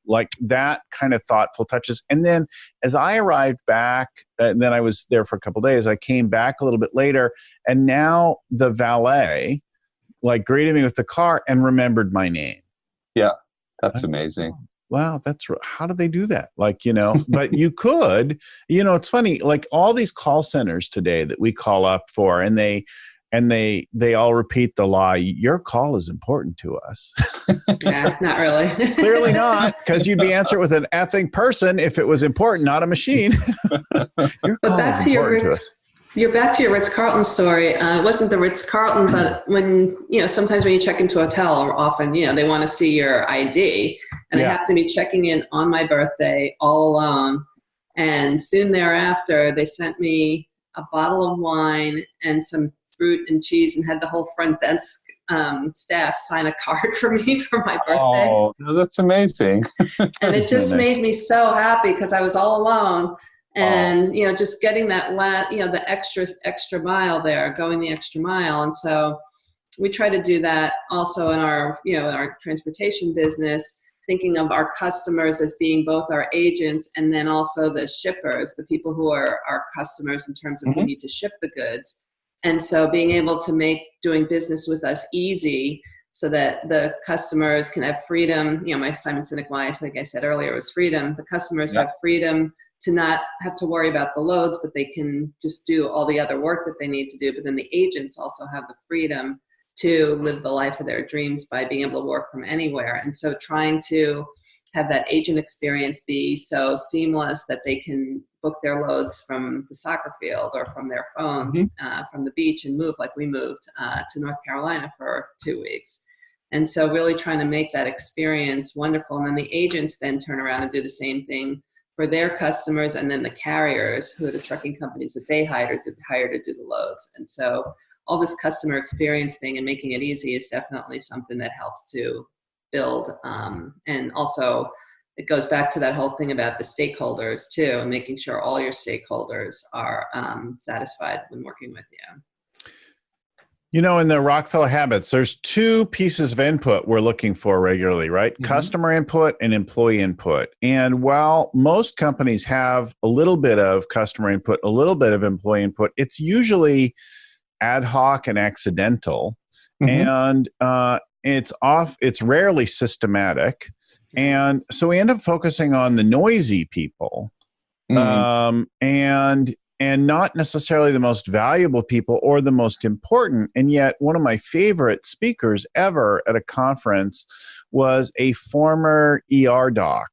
Speaker 1: like that kind of thoughtful touches. And then as I arrived back, and then I was there for a couple of days, I came back a little bit later. And now the valet greeted me with the car and remembered my name.
Speaker 2: Yeah, that's amazing.
Speaker 1: Wow, how do they do that? But you could, it's funny, all these call centers today that we call up for, and they all repeat the lie, your call is important to us.
Speaker 3: Yeah, not really.
Speaker 1: Clearly not, because you'd be answering with an effing person if it was important, not a machine. Your call
Speaker 3: back
Speaker 1: is
Speaker 3: to
Speaker 1: important to us.
Speaker 3: You're back to your Ritz-Carlton story. It wasn't the Ritz-Carlton, but when, sometimes when you check into a hotel, or often, they want to see your ID. And I happened to be checking in on my birthday all alone. And soon thereafter, they sent me a bottle of wine and some fruit and cheese, and had the whole front desk staff sign a card for me for my birthday.
Speaker 2: Oh, that's amazing.
Speaker 3: And it just made me so happy because I was all alone. And, just getting that, the extra mile there, going the extra mile. And so we try to do that also in our, our transportation business, thinking of our customers as being both our agents and then also the shippers, the people who are our customers in terms of who need to ship the goods. And so being able to make doing business with us easy so that the customers can have freedom. My Simon Sinek why, like I said earlier, was freedom. The customers have freedom to not have to worry about the loads, but they can just do all the other work that they need to do. But then the agents also have the freedom to live the life of their dreams by being able to work from anywhere. And so trying to have that agent experience be so seamless that they can book their loads from the soccer field or from their phones, from the beach, and move like we moved to North Carolina for 2 weeks. And so really trying to make that experience wonderful. And then the agents then turn around and do the same thing for their customers, and then the carriers, who are the trucking companies that they hire to do the loads. And so all this customer experience thing and making it easy is definitely something that helps to build. And also it goes back to that whole thing about the stakeholders too, and making sure all your stakeholders are satisfied when working with you.
Speaker 1: In the Rockefeller Habits, there's 2 pieces of input we're looking for regularly, right? Mm-hmm. Customer input and employee input. And while most companies have a little bit of customer input, a little bit of employee input, it's usually ad hoc and accidental. Mm-hmm. And it's rarely systematic. And so we end up focusing on the noisy people. Mm-hmm. And not necessarily the most valuable people or the most important. And yet one of my favorite speakers ever at a conference was a former ER doc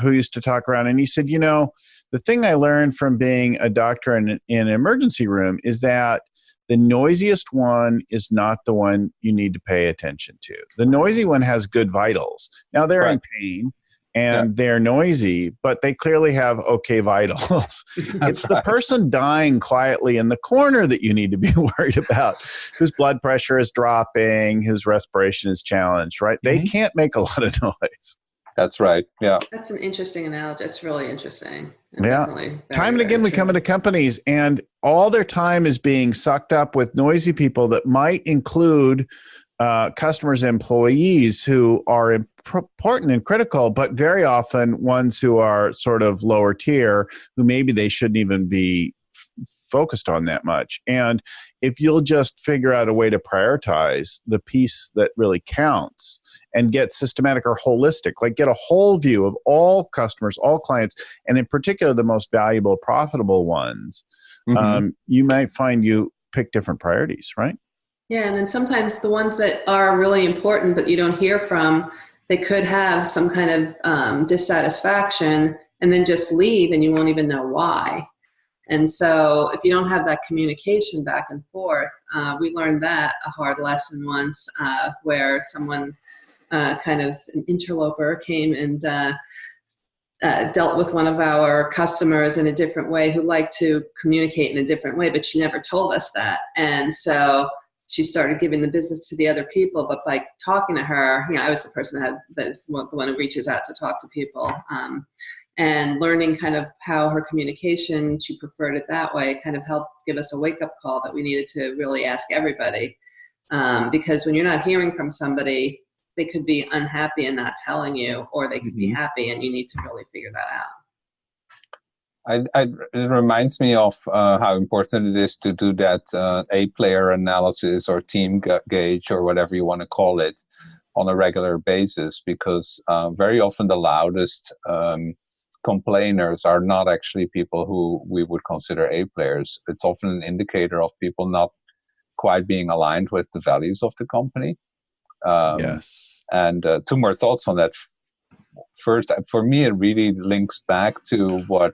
Speaker 1: who used to talk around. And he said, the thing I learned from being a doctor in an emergency room is that the noisiest one is not the one you need to pay attention to. The noisy one has good vitals. Now they're in pain. And they're noisy, but they clearly have okay vitals. It's the person dying quietly in the corner that you need to be worried about, whose blood pressure is dropping, whose respiration is challenged, right? Mm-hmm. They can't make a lot of noise.
Speaker 2: That's right. Yeah.
Speaker 3: That's an interesting analogy. It's really interesting.
Speaker 1: Time and again, we come into companies and all their time is being sucked up with noisy people that might include customers and employees who are important and critical, but very often ones who are sort of lower tier, who maybe they shouldn't even be focused on that much. And if you'll just figure out a way to prioritize the piece that really counts and get systematic or holistic, like get a whole view of all customers, all clients, and in particular the most valuable, profitable ones, you might find you pick different priorities, right?
Speaker 3: Yeah, and then sometimes the ones that are really important but you don't hear from, they could have some kind of dissatisfaction and then just leave and you won't even know why. And so if you don't have that communication back and forth, we learned that a hard lesson once where someone kind of an interloper came and dealt with one of our customers in a different way, who liked to communicate in a different way, but she never told us that. And so she started giving the business to the other people, but by talking to her, I was the person that's the one who reaches out to talk to people, and learning kind of how her communication, she preferred it that way, kind of helped give us a wake-up call that we needed to really ask everybody, because when you're not hearing from somebody, they could be unhappy and not telling you, or they could be happy, and you need to really figure that out.
Speaker 2: It reminds me of how important it is to do that A-player analysis or team gauge or whatever you want to call it on a regular basis, because very often the loudest complainers are not actually people who we would consider A-players. It's often an indicator of people not quite being aligned with the values of the company.
Speaker 1: Yes.
Speaker 2: And 2 more thoughts on that. First, for me, it really links back to what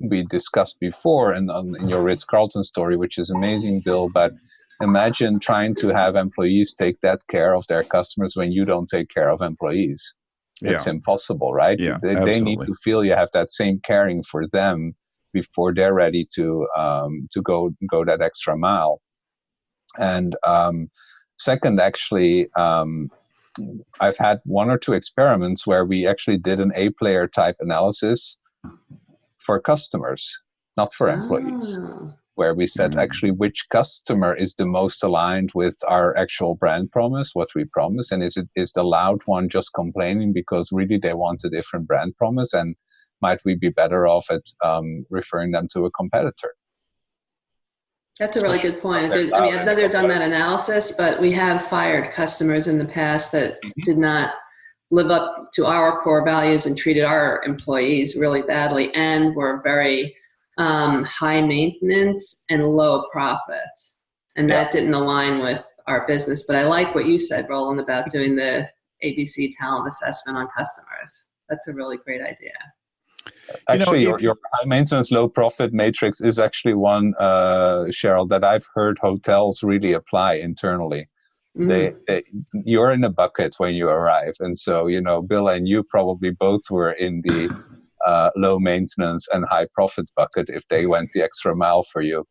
Speaker 2: we discussed before in your Ritz-Carlton story, which is amazing, Bill. But imagine trying to have employees take that care of their customers when you don't take care of employees. It's impossible, right?
Speaker 1: Yeah,
Speaker 2: they need to feel you have that same caring for them before they're ready to go that extra mile. And second, actually, I've had 1 or 2 experiments where we actually did an A-player type analysis for customers, not for employees, where we said actually which customer is the most aligned with our actual brand promise, what we promise, and is the loud one just complaining because really they want a different brand promise, and might we be better off at referring them to a competitor?
Speaker 3: That's a really good point. I mean, I've never done that analysis, but we have fired customers in the past that did not live up to our core values and treated our employees really badly and were very high maintenance and low profit. And that didn't align with our business. But I like what you said, Roland, about doing the ABC talent assessment on customers. That's a really great idea.
Speaker 2: Actually, your high maintenance, low profit matrix is actually one, Cheryl, that I've heard hotels really apply internally. You're in a bucket when you arrive. And so, Bill and you probably both were in the low maintenance and high profit bucket if they went the extra mile for you.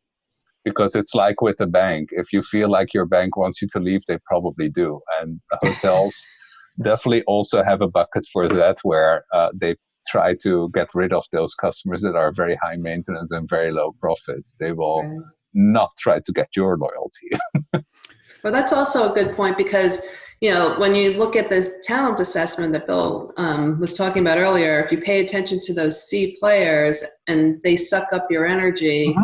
Speaker 2: Because it's like with a bank. If you feel like your bank wants you to leave, they probably do. And hotels definitely also have a bucket for that where they try to get rid of those customers that are very high maintenance and very low profits. They will not try to get your loyalty.
Speaker 3: Well, that's also a good point because, when you look at the talent assessment that Bill was talking about earlier, if you pay attention to those C players and they suck up your energy,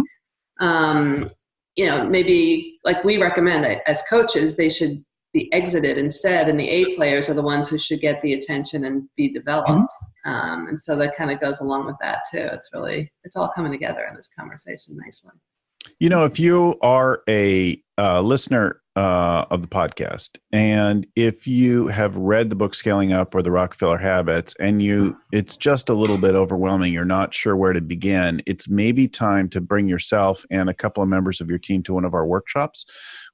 Speaker 3: maybe like we recommend as coaches, they should be exited instead. And the A players are the ones who should get the attention and be developed. And so that kind of goes along with that too. It's all coming together in this conversation nicely.
Speaker 1: If you are a listener of the podcast, and if you have read the book Scaling Up or the Rockefeller Habits, and it's just a little bit overwhelming, you're not sure where to begin, it's maybe time to bring yourself and a couple of members of your team to one of our workshops.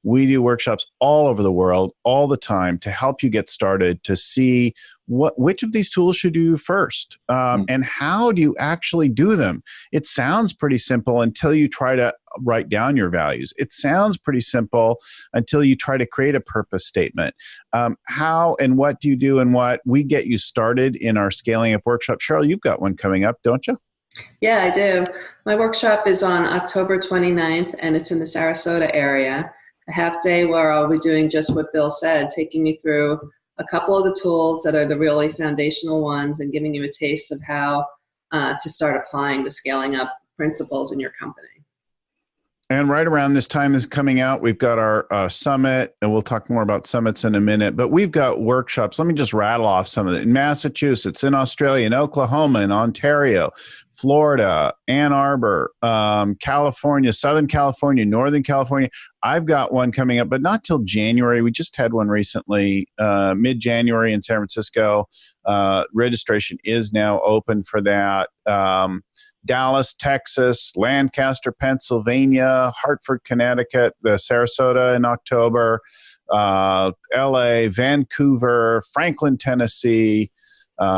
Speaker 1: We do workshops all over the world, all the time, to help you get started, to see which of these tools should you do first, and how do you actually do them. It sounds pretty simple until you try to write down your values. It sounds pretty simple until you try to create a purpose statement. How and what do you do and what? We get you started in our Scaling Up workshop. Cheryl, you've got one coming up, don't you?
Speaker 3: Yeah, I do. My workshop is on October 29th, and it's in the Sarasota area. A half day where I'll be doing just what Bill said, taking you through a couple of the tools that are the really foundational ones and giving you a taste of how to start applying the scaling up principles in your company.
Speaker 1: And right around this time is coming out, we've got our summit, and we'll talk more about summits in a minute, but we've got workshops. Let me just rattle off some of it. In Massachusetts, in Australia, in Oklahoma, in Ontario, Florida, Ann Arbor, California, Southern California, Northern California. I've got one coming up, but not till January. We just had one recently, mid-January in San Francisco. Registration is now open for that. Dallas, Texas, Lancaster, Pennsylvania, Hartford, Connecticut, the Sarasota in October, LA, Vancouver, Franklin, Tennessee,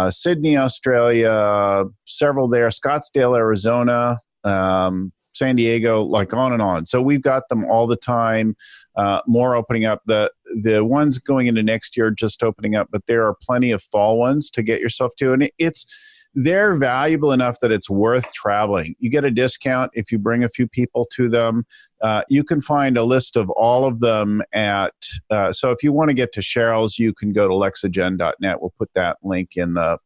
Speaker 1: Sydney, Australia, several there, Scottsdale, Arizona, San Diego, like on and on. So we've got them all the time, more opening up. The ones going into next year just opening up, but there are plenty of fall ones to get yourself to. And they're valuable enough that it's worth traveling. You get a discount if you bring a few people to them. You can find a list of all of them so if you want to get to Cheryl's, you can go to lexagen.net. We'll put that link in the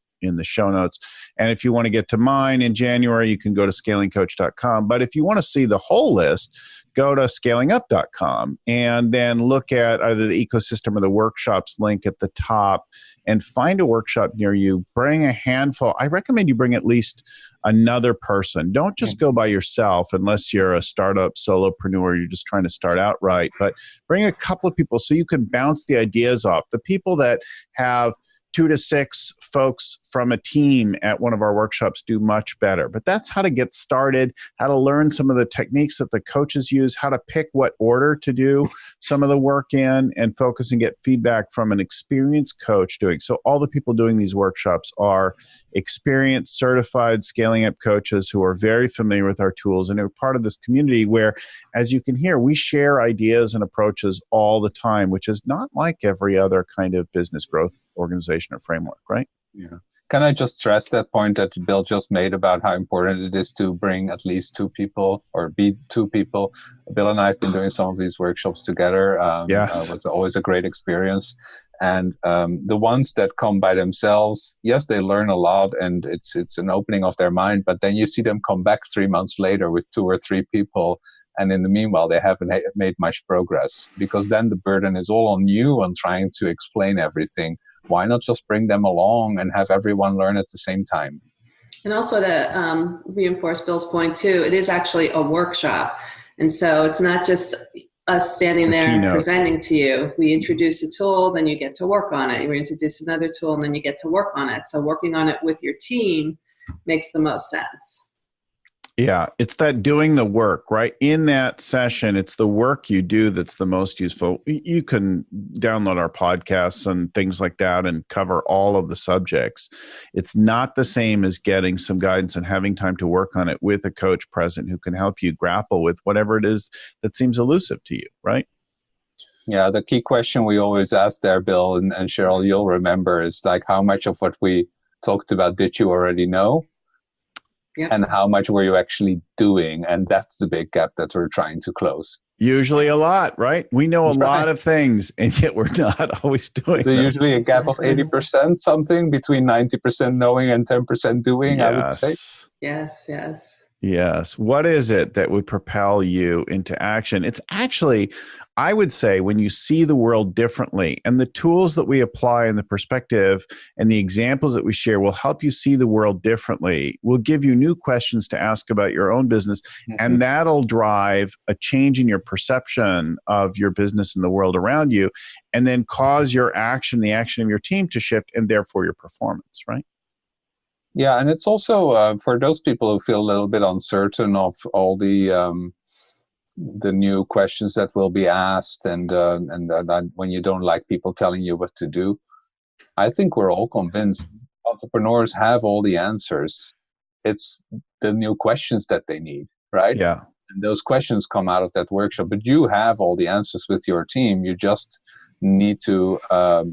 Speaker 1: show notes. And if you want to get to mine in January, you can go to scalingcoach.com. But if you want to see the whole list, go to scalingup.com and then look at either the ecosystem or the workshops link at the top and find a workshop near you. Bring a handful. I recommend you bring at least another person. Don't just go by yourself unless you're a startup solopreneur, you're just trying to start out right. But bring a couple of people so you can bounce the ideas off. The people that have 2 to 6 folks from a team at one of our workshops do much better. But that's how to get started, how to learn some of the techniques that the coaches use, how to pick what order to do some of the work in, and focus and get feedback from an experienced coach doing. So all the people doing these workshops are experienced, certified scaling up coaches who are very familiar with our tools and are part of this community where, as you can hear, we share ideas and approaches all the time, which is not like every other kind of business growth organization or framework, right?
Speaker 2: Yeah. Can I just stress that point that Bill just made about how important it is to bring at least 2 people or be 2 people? Bill and I have been doing some of these workshops together.
Speaker 1: Yes.
Speaker 2: It was always a great experience. And the ones that come by themselves, yes, they learn a lot and it's an opening of their mind, but then you see them come back 3 months later with 2 or 3 people And in the meanwhile, they haven't made much progress, because then the burden is all on you on trying to explain everything. Why not just bring them along and have everyone learn at the same time?
Speaker 3: And also to reinforce Bill's point too, it is actually a workshop. And so it's not just us standing there and presenting to you. We introduce a tool, then you get to work on it. We introduce another tool, and then you get to work on it. So working on it with your team makes the most sense.
Speaker 1: Yeah, it's that doing the work, right? In that session, it's the work you do that's the most useful. You can download our podcasts and things like that and cover all of the subjects. It's not the same as getting some guidance and having time to work on it with a coach present who can help you grapple with whatever it is that seems elusive to you, right?
Speaker 2: Yeah, the key question we always ask there, Bill and Cheryl, you'll remember, is like, how much of what we talked about did you already know? Yeah. And how much were you actually doing? And that's the big gap that we're trying to close.
Speaker 1: Usually a lot, right? We know a lot of things, and yet we're not always doing them.
Speaker 2: Usually a gap of 80%, something between 90% knowing and 10% doing, yes. I would say.
Speaker 3: Yes.
Speaker 1: What is it that would propel you into action? It's actually, I would say, when you see the world differently, and the tools that we apply and the perspective and the examples that we share will help you see the world differently, will give you new questions to ask about your own business, and that'll drive a change in your perception of your business and the world around you, and then cause your action, the action of your team, to shift, and therefore your performance, right?
Speaker 2: Yeah, and it's also for those people who feel a little bit uncertain of all the new questions that will be asked, and when you don't like people telling you what to do. I think we're all convinced entrepreneurs have all the answers. It's the new questions that they need, right?
Speaker 1: Yeah.
Speaker 2: And those questions come out of that workshop, but you have all the answers with your team. You just need to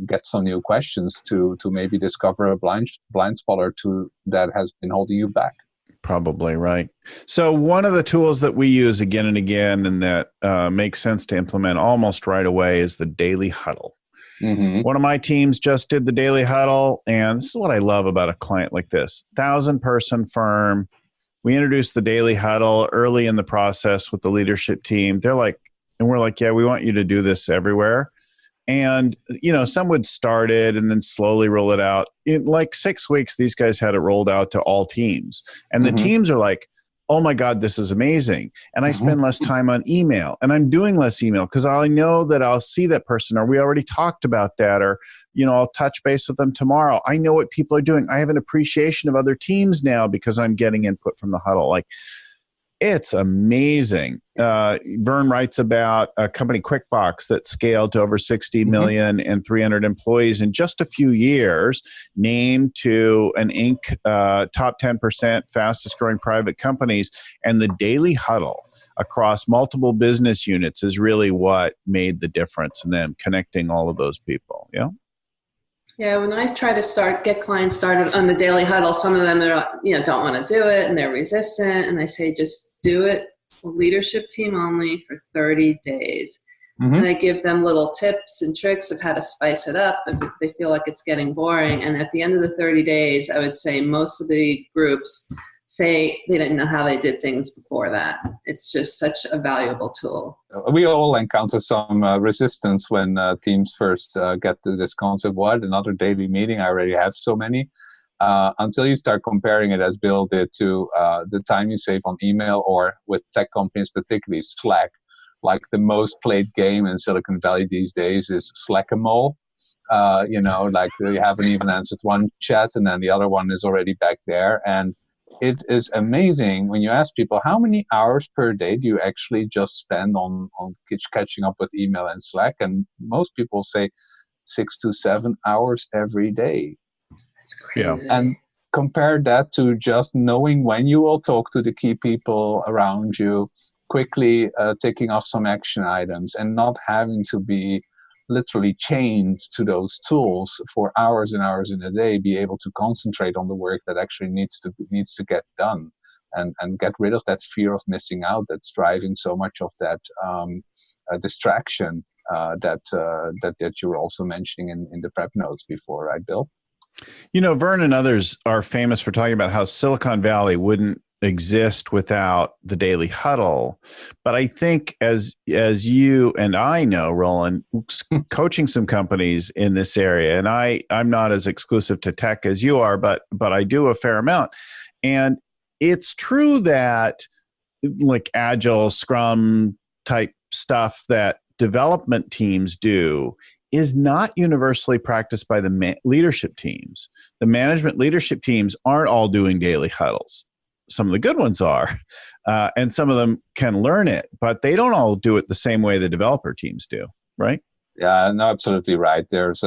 Speaker 2: get some new questions to maybe discover a blind spot or two that has been holding you back.
Speaker 1: Probably right. So one of the tools that we use again and again, and that makes sense to implement almost right away, is the daily huddle. Mm-hmm. One of my teams just did the daily huddle, and this is what I love about a client like this. 1,000-person firm. We introduced the daily huddle early in the process with the leadership team. They're like, and we're like, yeah, we want you to do this everywhere. And, some would start it and then slowly roll it out. In like 6 weeks, these guys had it rolled out to all teams. And the teams are like, oh my God, this is amazing. And I spend less time on email, and I'm doing less email because I know that I'll see that person, or we already talked about that, or, I'll touch base with them tomorrow. I know what people are doing. I have an appreciation of other teams now because I'm getting input from the huddle. Like, it's amazing. Vern writes about a company, QuickBox, that scaled to over 60 million and 300 employees in just a few years, named to an Inc. Top 10% fastest growing private companies. And the daily huddle across multiple business units is really what made the difference in them connecting all of those people. Yeah.
Speaker 3: Yeah, when I try to get clients started on the daily huddle, some of them are, don't want to do it, and they're resistant. And I say, just do it, leadership team only, for 30 days. And I give them little tips and tricks of how to spice it up if they feel like it's getting boring. And at the end of the 30 days, I would say most of the groups say they didn't know how they did things before that. It's just such a valuable tool.
Speaker 2: We all encounter some resistance when teams first get to this concept. What, another daily meeting? I already have so many. Until you start comparing it, as Bill did, to the time you save on email, or with tech companies, particularly Slack. Like, the most played game in Silicon Valley these days is Slack-a-mole. Like, you haven't even answered one chat, and then the other one is already back there. And it is amazing when you ask people, how many hours per day do you actually just spend on catching up with email and Slack? And most people say 6 to 7 hours every day.
Speaker 3: That's crazy. Yeah.
Speaker 2: And compare that to just knowing when you will talk to the key people around you, quickly ticking off some action items, and not having to be literally chained to those tools for hours and hours in a day. Be able to concentrate on the work that actually needs to get done, and get rid of that fear of missing out that's driving so much of that distraction that you were also mentioning in the prep notes before, right, Bill?
Speaker 1: Vern and others are famous for talking about how Silicon Valley wouldn't exist without the daily huddle. But I think as you and I know, Roland, coaching some companies in this area, and I'm not as exclusive to tech as you are, but I do a fair amount. And it's true that like Agile, Scrum type stuff that development teams do is not universally practiced by the leadership teams. The management leadership teams aren't all doing daily huddles. Some of the good ones are, and some of them can learn it, but they don't all do it the same way the developer teams do, right?
Speaker 2: Yeah, no, absolutely right. There's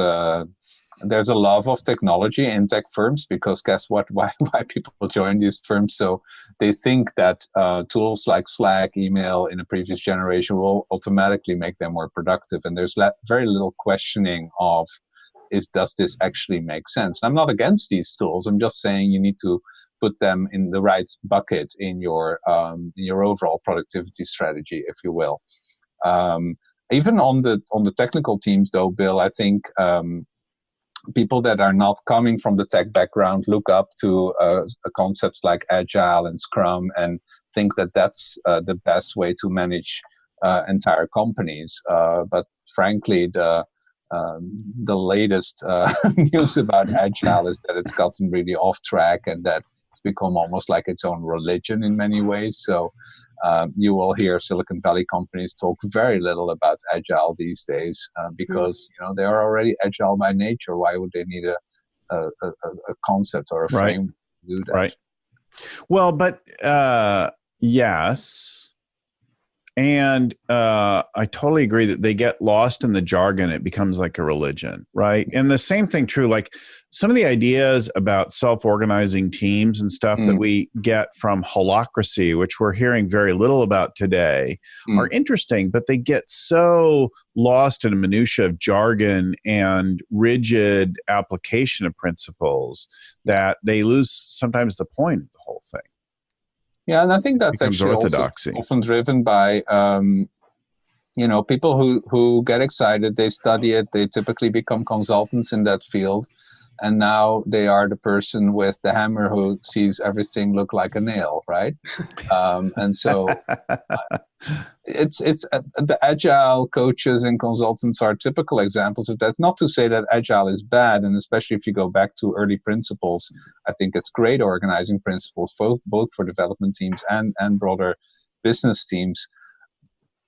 Speaker 2: a love of technology in tech firms because guess what? Why people join these firms? So they think that tools like Slack, email in a previous generation will automatically make them more productive. And there's very little questioning of, does this actually make sense? And I'm not against these tools. I'm just saying you need to put them in the right bucket in your overall productivity strategy, if you will. Even on the technical teams, though, Bill, I think people that are not coming from the tech background look up to concepts like Agile and Scrum and think that that's the best way to manage entire companies. But frankly, the latest news about Agile is that it's gotten really off track and that it's become almost like its own religion in many ways. So you will hear Silicon Valley companies talk very little about Agile these days because they are already Agile by nature. Why would they need a concept or a frame to do that?
Speaker 1: Right. Well, but yes. And I totally agree that they get lost in the jargon. It becomes like a religion, right? And the same thing true, like some of the ideas about self-organizing teams and stuff that we get from holacracy, which we're hearing very little about today, are interesting, but they get so lost in a minutia of jargon and rigid application of principles that they lose sometimes the point of the whole thing.
Speaker 2: Yeah, and I think that's actually
Speaker 1: orthodoxy.
Speaker 2: Also often driven by, people who get excited, they study it, they typically become consultants in that field, and now they are the person with the hammer who sees everything look like a nail, right? And so it's the Agile coaches and consultants are typical examples of that. Not to say that Agile is bad, and especially if you go back to early principles, I think it's great organizing principles, both for development teams and broader business teams.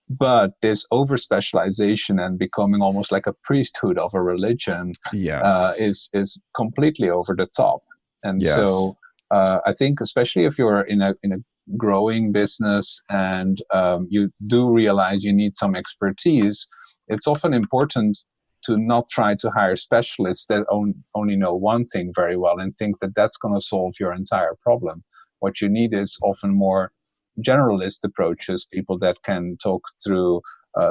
Speaker 2: But this over-specialization and becoming almost like a priesthood of a religion is completely over the top. And so I think especially if you're in a growing business and you do realize you need some expertise, it's often important to not try to hire specialists that only know one thing very well and think that that's going to solve your entire problem. What you need is often more generalist approaches, people that can talk through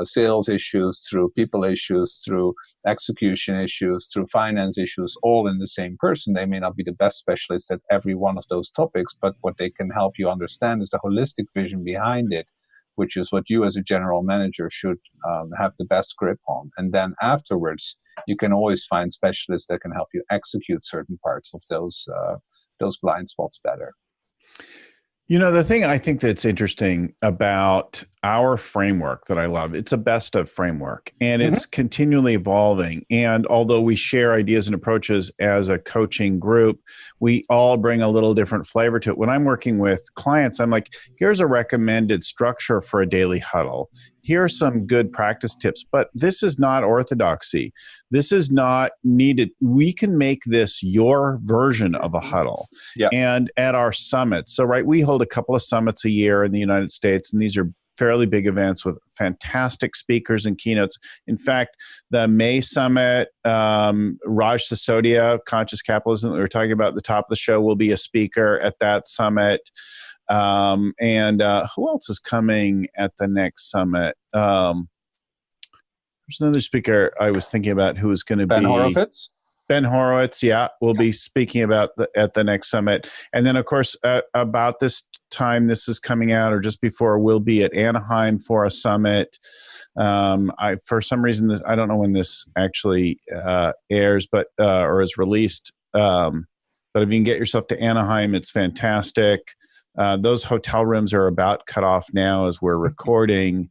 Speaker 2: sales issues, through people issues, through execution issues, through finance issues, all in the same person. They may not be the best specialists at every one of those topics, but what they can help you understand is the holistic vision behind it, which is what you as a general manager should have the best grip on. And then afterwards, you can always find specialists that can help you execute certain parts of those blind spots better.
Speaker 1: The thing I think that's interesting about our framework that I love, it's a best of framework and it's continually evolving. And although we share ideas and approaches as a coaching group, we all bring a little different flavor to it. When I'm working with clients, I'm like, here's a recommended structure for a daily huddle. Here are some good practice tips, but this is not orthodoxy. This is not needed. We can make this your version of a huddle. Yeah. And at our summits, so we hold a couple of summits a year in the United States, and these are fairly big events with fantastic speakers and keynotes. In fact, the May Summit, Raj Sisodia, Conscious Capitalism, that we were talking about at the top of the show, will be a speaker at that summit. And who else is coming at the next summit? There's another speaker I was thinking about who is going to be...
Speaker 2: Ben Horowitz?
Speaker 1: Ben Horowitz, will be speaking about at the next summit. And then, of course, about this time this is coming out, or just before, we'll be at Anaheim for a summit. For some reason, I don't know when this actually airs, but or is released. But if you can get yourself to Anaheim, it's fantastic. Those hotel rooms are about cut off now as we're recording.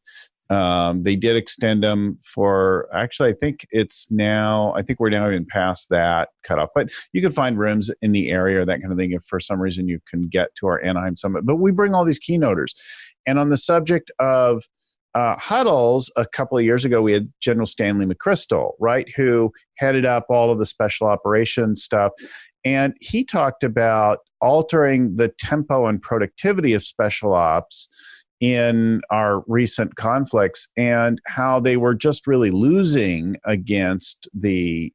Speaker 1: They did extend them for, actually, I think we're now even past that cutoff. But you can find rooms in the area or that kind of thing if for some reason you can get to our Anaheim Summit. But we bring all these keynoters. And on the subject of huddles, a couple of years ago, we had General Stanley McChrystal, right, who headed up all of the special operations stuff. And he talked about altering the tempo and productivity of special ops in our recent conflicts and how they were just really losing against the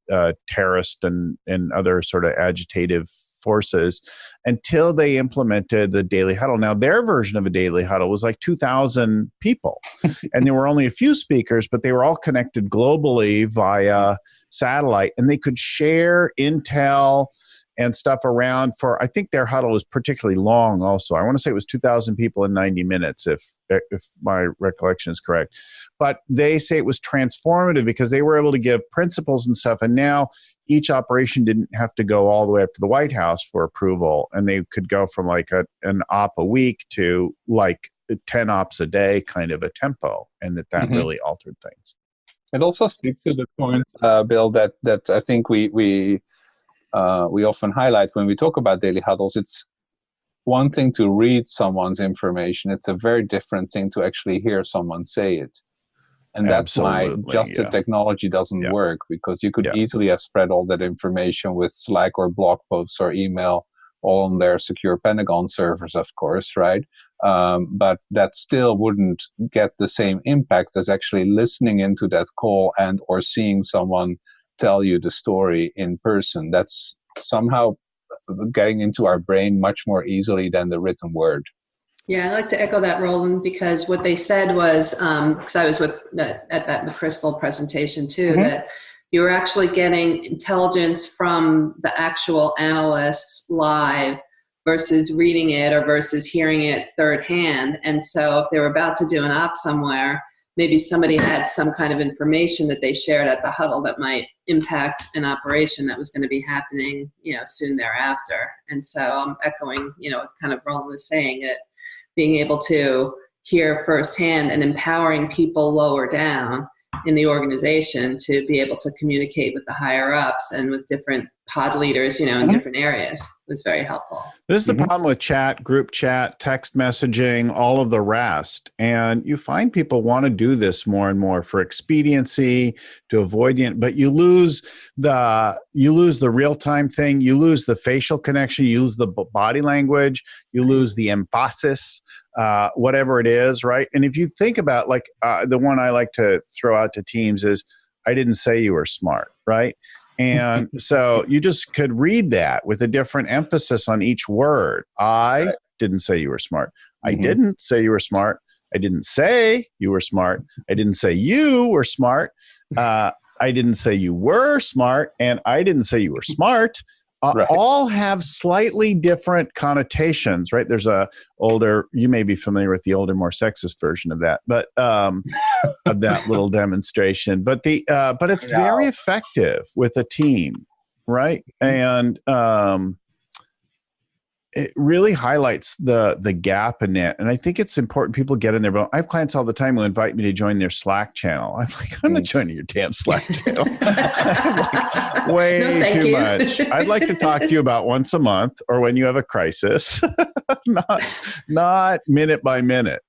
Speaker 1: terrorist and other sort of agitative forces until they implemented the daily huddle. Now, their version of a daily huddle was like 2,000 people. And there were only a few speakers, but they were all connected globally via satellite. And they could share intel and stuff around for, I think their huddle was particularly long also. I want to say it was 2,000 people in 90 minutes, if my recollection is correct. But they say it was transformative because they were able to give principles and stuff. And now each operation didn't have to go all the way up to the White House for approval. And they could go from like an op a week to like 10 ops a day kind of a tempo. And that really altered things.
Speaker 2: It also speaks to the point, Bill, that I think we often highlight when we talk about daily huddles. It's one thing to read someone's information. It's a very different thing to actually hear someone say it. And that's why just the technology doesn't work, because you could easily have spread all that information with Slack or blog posts or email, all on their secure Pentagon servers, of course, right? But that still wouldn't get the same impact as actually listening into that call and or seeing someone tell you the story in person. That's somehow getting into our brain much more easily than the written word.
Speaker 3: Yeah, I'd like to echo that, Roland, because what they said was, because I was at that McChrystal presentation too, that you were actually getting intelligence from the actual analysts live versus reading it or versus hearing it third hand. And so if they were about to do an op somewhere, maybe somebody had some kind of information that they shared at the huddle that might impact an operation that was going to be happening, soon thereafter. And so I'm echoing, kind of Roland was saying, that being able to hear firsthand and empowering people lower down in the organization to be able to communicate with the higher ups and with different pod leaders, in different areas was very helpful.
Speaker 1: This is the problem with chat, group chat, text messaging, all of the rest. And you find people want to do this more and more for expediency, to avoid it, but you lose the real-time thing, you lose the facial connection, you lose the body language, you lose the emphasis, whatever it is, right? And if you think about, like, the one I like to throw out to teams is, I didn't say you were smart, right? And so you just could read that with a different emphasis on each word. I didn't say you were smart. I didn't say you were smart. I didn't say you were smart. I didn't say you were smart. I didn't say you were smart. And I didn't say you were smart. All have slightly different connotations, right? There's you may be familiar with the older, more sexist version of that, but of that little demonstration. But it's very effective with a team, right? And it really highlights the gap in it. And I think it's important people get in there. But I have clients all the time who invite me to join their Slack channel. I'm like, I'm not joining your damn Slack channel. Like, way too much. I'd like to talk to you about once a month or when you have a crisis, not minute by minute.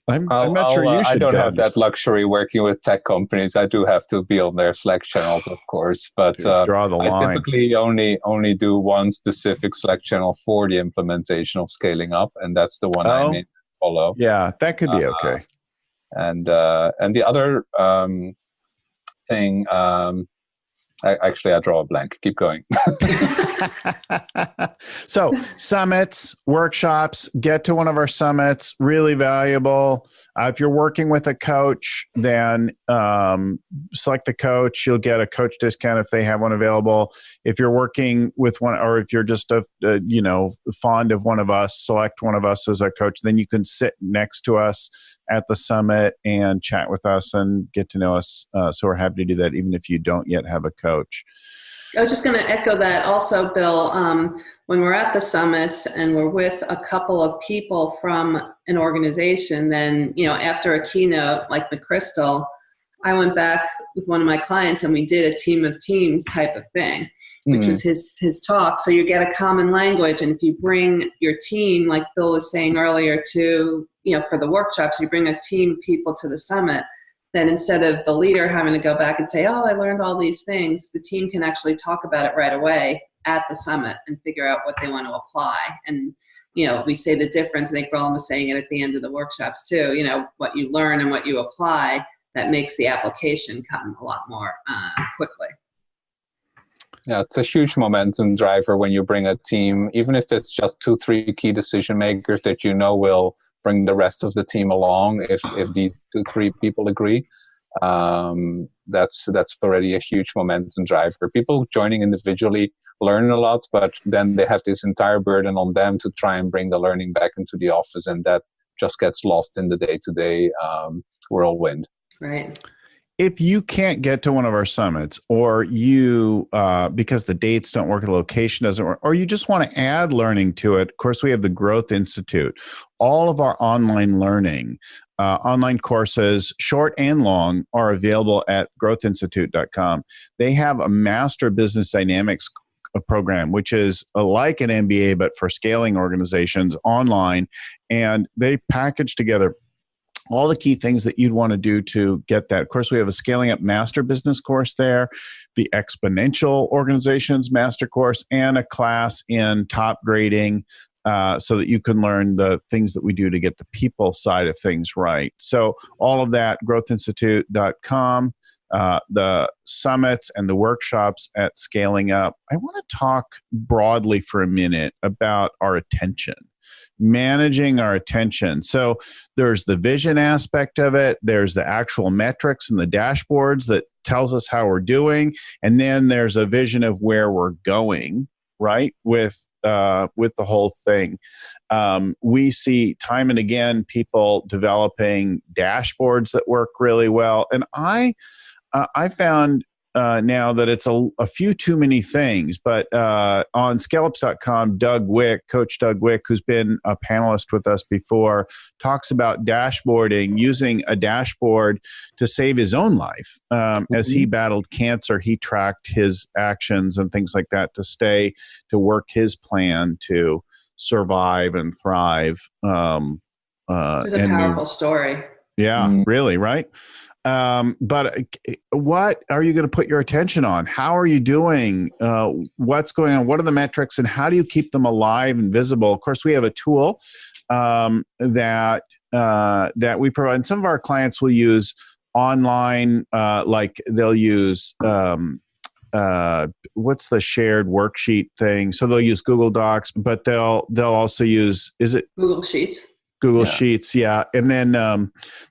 Speaker 1: I'm not sure you should.
Speaker 2: I don't have that luxury working with tech companies. I do have to be on their Slack channels, of course, but
Speaker 1: draw the line.
Speaker 2: I typically only do one specific Slack channel for the implementation of scaling up, and that's the one I need to follow.
Speaker 1: Yeah, that could be okay.
Speaker 2: And the other thing, I draw a blank. Keep going.
Speaker 1: So summits, workshops, get to one of our summits, really valuable. If you're working with a coach, then select the coach. You'll get a coach discount if they have one available. If you're working with one, or if you're just fond of one of us, select one of us as a coach. Then you can sit next to us at the summit and chat with us and get to know us. So we're happy to do that, even if you don't yet have a coach.
Speaker 3: I was just going to echo that also, Bill. When we're at the summits and we're with a couple of people from an organization, then, after a keynote like McChrystal, I went back with one of my clients and we did a team of teams type of thing, which was his talk. So you get a common language. And if you bring your team, like Bill was saying earlier, to, for the workshops, you bring a team of people to the summit, then instead of the leader having to go back and say, oh, I learned all these things, the team can actually talk about it right away at the summit and figure out what they want to apply. And, we say the difference, I think Roland was saying it at the end of the workshops too, what you learn and what you apply, that makes the application come a lot more quickly.
Speaker 2: Yeah, it's a huge momentum driver when you bring a team, even if it's just 2-3 key decision makers that will bring the rest of the team along. If the 2-3 people agree, that's already a huge momentum driver. People joining individually learn a lot, but then they have this entire burden on them to try and bring the learning back into the office, and that just gets lost in the day-to-day whirlwind.
Speaker 3: Right.
Speaker 1: If you can't get to one of our summits, or you, because the dates don't work, the location doesn't work, or you just want to add learning to it, of course, we have the Growth Institute. All of our online learning, online courses, short and long, are available at growthinstitute.com. They have a Master Business Dynamics program, which is like an MBA, but for scaling organizations online. And they package together all the key things that you'd want to do to get that. Of course, we have a Scaling Up Master Business course there, the Exponential Organizations Master course, and a class in top grading, so that you can learn the things that we do to get the people side of things right. So all of that, growthinstitute.com, the summits and the workshops at Scaling Up. I want to talk broadly for a minute about our attention. Managing our attention. So there's the vision aspect of it. There's the actual metrics and the dashboards that tells us how we're doing. And then there's a vision of where we're going, right? With the whole thing. We see time and again people developing dashboards that work really well. And I found now that it's a few too many things, but on scaleups.com, Coach Doug Wick, who's been a panelist with us before, talks about dashboarding, using a dashboard to save his own life. As he battled cancer, he tracked his actions and things like that to work his plan to survive and thrive.
Speaker 3: It's a powerful story.
Speaker 1: Yeah, really, right? But what are you going to put your attention on? How are you doing? What's going on? What are the metrics, and how do you keep them alive and visible? Of course, we have a tool that we provide. And some of our clients will use online, like they'll use what's the shared worksheet thing? So they'll use Google Docs, but they'll also use, is it
Speaker 3: Google Sheets?
Speaker 1: Google Sheets, yeah. And then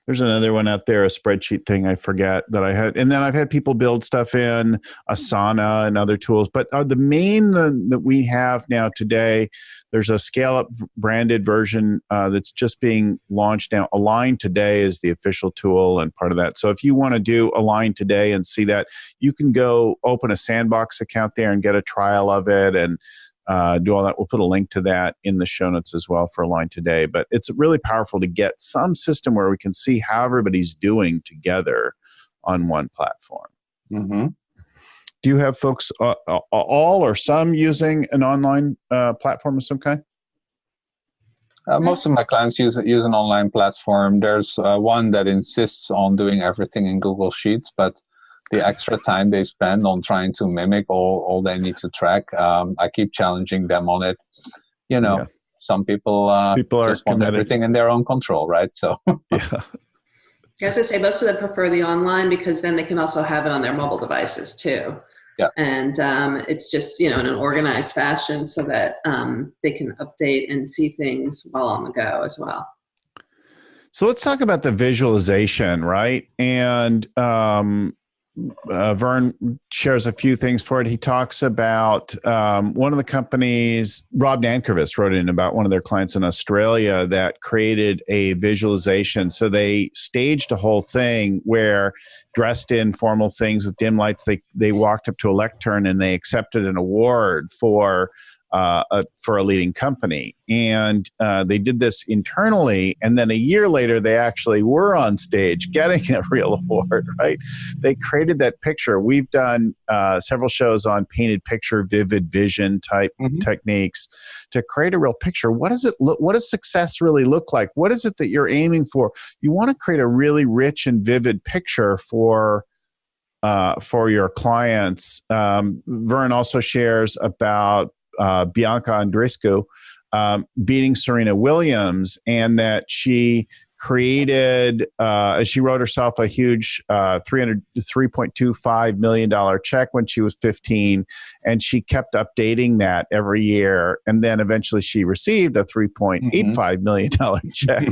Speaker 1: there's another one out there, a spreadsheet thing I forget that I had. And then I've had people build stuff in Asana and other tools. But the main that we have now today, there's a scale-up branded version that's just being launched now. Align Today is the official tool and part of that. So if you want to do Align Today and see that, you can go open a Sandbox account there and get a trial of it and do all that. We'll put a link to that in the show notes as well for Align Today. But it's really powerful to get some system where we can see how everybody's doing together on one platform.
Speaker 2: Mm-hmm.
Speaker 1: Do you have folks all or some using an online platform of some kind?
Speaker 2: Most of my clients use an online platform. There's one that insists on doing everything in Google Sheets, but the extra time they spend on trying to mimic all they need to track, I keep challenging them on it. Some people just want everything in their own control, right? So
Speaker 1: yeah.
Speaker 3: I was going to say, most of them prefer the online because then they can also have it on their mobile devices too.
Speaker 2: Yeah.
Speaker 3: And it's just, in an organized fashion so that they can update and see things while on the go as well.
Speaker 1: So let's talk about the visualization, right? And Vern shares a few things for it. He talks about one of the companies, Rob Nankervis wrote in about one of their clients in Australia that created a visualization. So they staged a whole thing where, dressed in formal things with dim lights, they walked up to a lectern and they accepted an award for a leading company. And they did this internally. And then a year later, they actually were on stage getting a real award, right? They created that picture. We've done several shows on painted picture, vivid vision type techniques to create a real picture. What does it look? What does success really look like? What is it that you're aiming for? You want to create a really rich and vivid picture for your clients. Vern also shares about Bianca Andreescu beating Serena Williams, and that she created, she wrote herself a huge $3.25 million check when she was 15, and she kept updating that every year. And then eventually she received a $3.85 million check.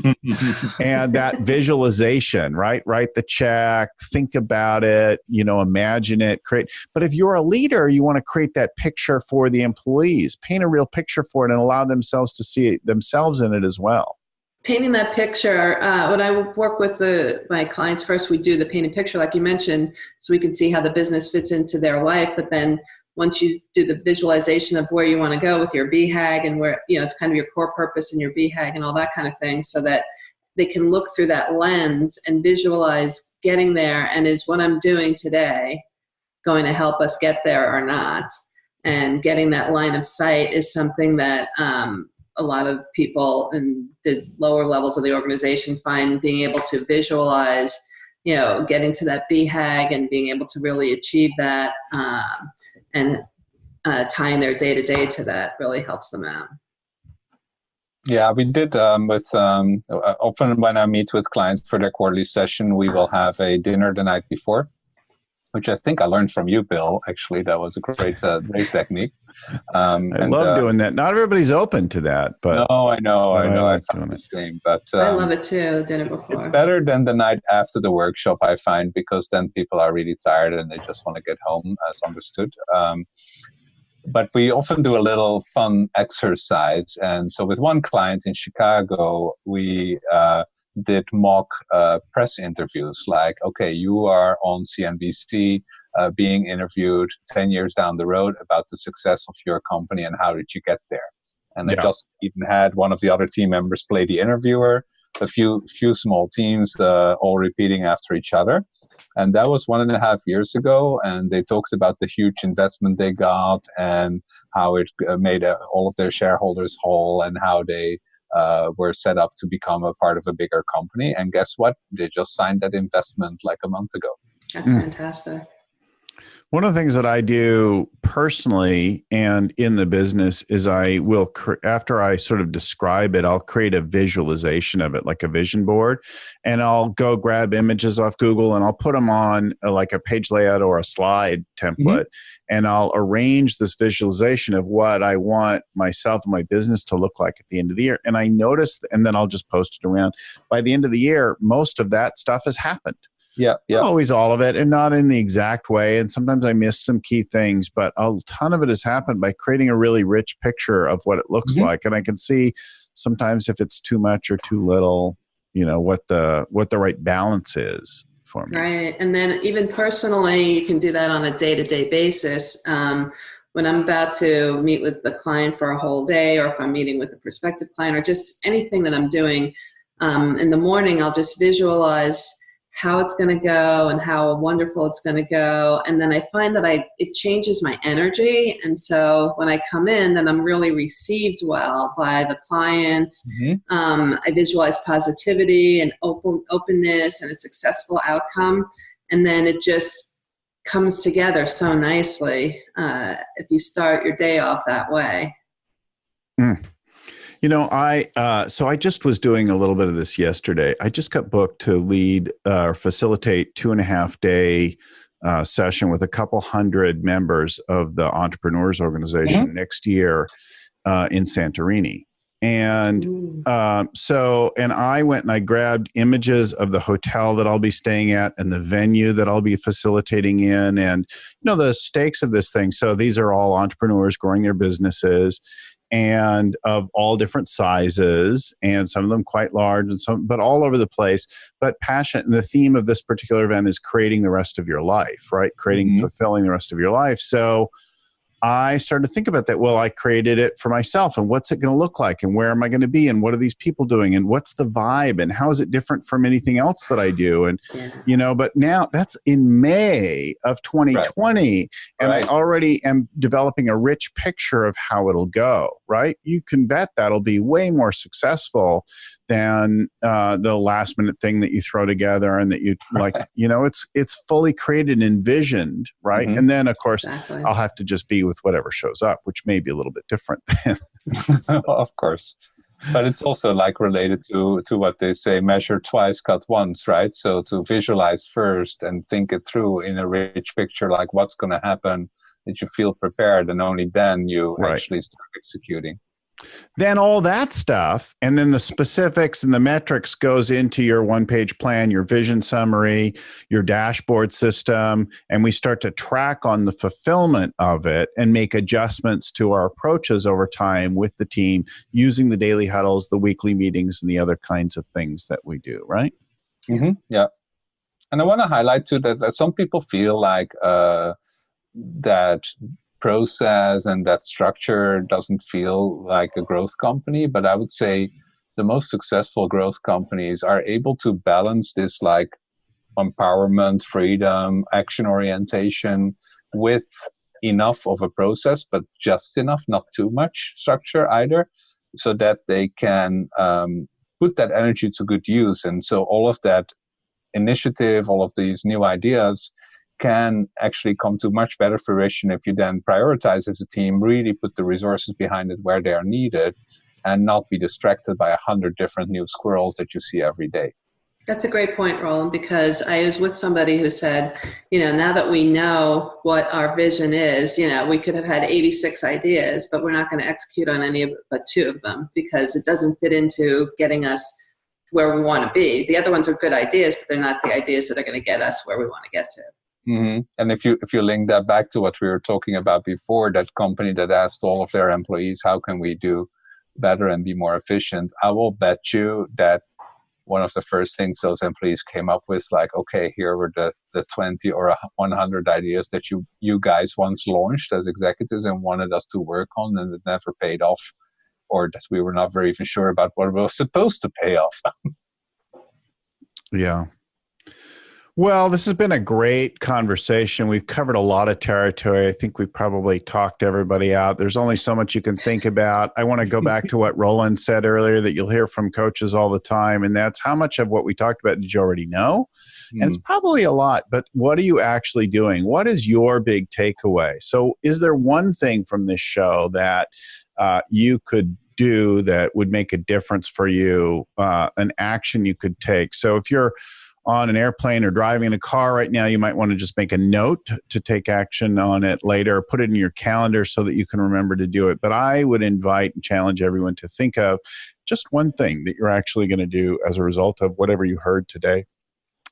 Speaker 1: And that visualization, right? Write the check, think about it, imagine it, create. But if you're a leader, you want to create that picture for the employees, paint a real picture for it and allow themselves to see themselves in it as well.
Speaker 3: Painting that picture, when I work with my clients, first we do the painted picture, like you mentioned, so we can see how the business fits into their life. But then once you do the visualization of where you want to go with your BHAG and where, it's kind of your core purpose and your BHAG and all that kind of thing, so that they can look through that lens and visualize getting there. And is what I'm doing today going to help us get there or not? And getting that line of sight is something that a lot of people in the lower levels of the organization find being able to visualize, getting to that BHAG and being able to really achieve that and tying their day-to-day to that really helps them out.
Speaker 2: Yeah, we did often when I meet with clients for their quarterly session, we will have a dinner the night before, which I think I learned from you, Bill. Actually, that was a great technique.
Speaker 1: I love doing that. Not everybody's open to that, but
Speaker 2: no, I know. I found the same. But
Speaker 3: I love it too. Dinner before.
Speaker 2: It's better than the night after the workshop, I find, because then people are really tired and they just want to get home, as understood. But we often do a little fun exercise. And so with one client in Chicago, we did mock press interviews. Like, okay, you are on CNBC being interviewed 10 years down the road about the success of your company and how did you get there? And they just even had one of the other team members play the interviewer, a few small teams all repeating after each other. And that was 1.5 years ago. And they talked about the huge investment they got and how it made all of their shareholders whole and how they were set up to become a part of a bigger company. And guess what? They just signed that investment like a month ago.
Speaker 3: That's fantastic.
Speaker 1: One of the things that I do personally and in the business is I will, after I sort of describe it, I'll create a visualization of it, like a vision board, and I'll go grab images off Google and I'll put them on like a page layout or a slide template, and I'll arrange this visualization of what I want myself and my business to look like at the end of the year. And I notice, and then I'll just post it around. By the end of the year, most of that stuff has happened.
Speaker 2: Yeah.
Speaker 1: Not always all of it, and not in the exact way. And sometimes I miss some key things, but a ton of it has happened by creating a really rich picture of what it looks like. And I can see sometimes if it's too much or too little, what the right balance is for me.
Speaker 3: Right. And then even personally, you can do that on a day-to-day basis. When I'm about to meet with the client for a whole day, or if I'm meeting with a prospective client, or just anything that I'm doing in the morning, I'll just visualize how it's going to go and how wonderful it's going to go. And then I find that it changes my energy. And so when I come in, then I'm really received well by the clients. I visualize positivity and openness and a successful outcome. And then it just comes together so nicely if you start your day off that way.
Speaker 1: So I just was doing a little bit of this yesterday. I just got booked to lead or facilitate 2.5 day session with a couple hundred members of the Entrepreneurs Organization next year in Santorini. And and I went and I grabbed images of the hotel that I'll be staying at and the venue that I'll be facilitating in, and the stakes of this thing. So these are all entrepreneurs growing their businesses, and of all different sizes, and some of them quite large, and some, but all over the place. But passionate. And the theme of this particular event is creating the rest of your life, right? Fulfilling the rest of your life. So I started to think about that. Well, I created it for myself, and what's it going to look like, and where am I going to be, and what are these people doing, and what's the vibe, and how is it different from anything else that I do? And, but now that's in May of 2020, and I already am developing a rich picture of how it'll go, right? You can bet that'll be way more successful than the last minute thing that you throw together and that you like, it's fully created and envisioned, right? And then of course I'll have to just be with whatever shows up, which may be a little bit different.
Speaker 2: Of course. But it's also like related to what they say, measure twice, cut once, right? So to visualize first and think it through in a rich picture, like what's going to happen, that you feel prepared, and only then you actually start executing.
Speaker 1: Then all that stuff, and then the specifics and the metrics goes into your one-page plan, your vision summary, your dashboard system, and we start to track on the fulfillment of it and make adjustments to our approaches over time with the team using the daily huddles, the weekly meetings, and the other kinds of things that we do, right?
Speaker 2: Yeah. And I want to highlight too that some people feel like that process and that structure doesn't feel like a growth company, but I would say the most successful growth companies are able to balance this like empowerment, freedom, action orientation with enough of a process, but just enough, not too much structure either, so that they can put that energy to good use. And so all of that initiative, all of these new ideas can actually come to much better fruition if you then prioritize as a team, really put the resources behind it where they are needed, and not be distracted by 100 different new squirrels that you see every day.
Speaker 3: That's a great point, Roland, because I was with somebody who said, now that we know what our vision is, we could have had 86 ideas, but we're not going to execute on any but 2 of them because it doesn't fit into getting us where we want to be. The other ones are good ideas, but they're not the ideas that are going to get us where we want to get to.
Speaker 2: And if you link that back to what we were talking about before, that company that asked all of their employees, how can we do better and be more efficient? I will bet you that one of the first things those employees came up with, like, okay, here were the 20 or 100 ideas that you guys once launched as executives and wanted us to work on, and it never paid off, or that we were not very even sure about what was supposed to pay off.
Speaker 1: Yeah. Well, this has been a great conversation. We've covered a lot of territory. I think we've probably talked everybody out. There's only so much you can think about. I want to go back to what Roland said earlier, that you'll hear from coaches all the time, and that's how much of what we talked about did you already know? And it's probably a lot, but what are you actually doing? What is your big takeaway? So is there one thing from this show that you could do that would make a difference for you, an action you could take? So if you're on an airplane or driving in a car right now, you might want to just make a note to take action on it later, put it in your calendar so that you can remember to do it. But I would invite and challenge everyone to think of just one thing that you're actually going to do as a result of whatever you heard today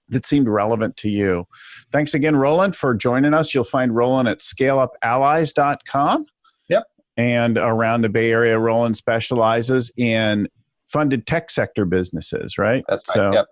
Speaker 1: that seemed relevant to you. Thanks again, Roland, for joining us. You'll find Roland at scaleupallies.com.
Speaker 2: Yep.
Speaker 1: And around the Bay Area, Roland specializes in funded tech sector businesses, right?
Speaker 2: That's right. So, yep.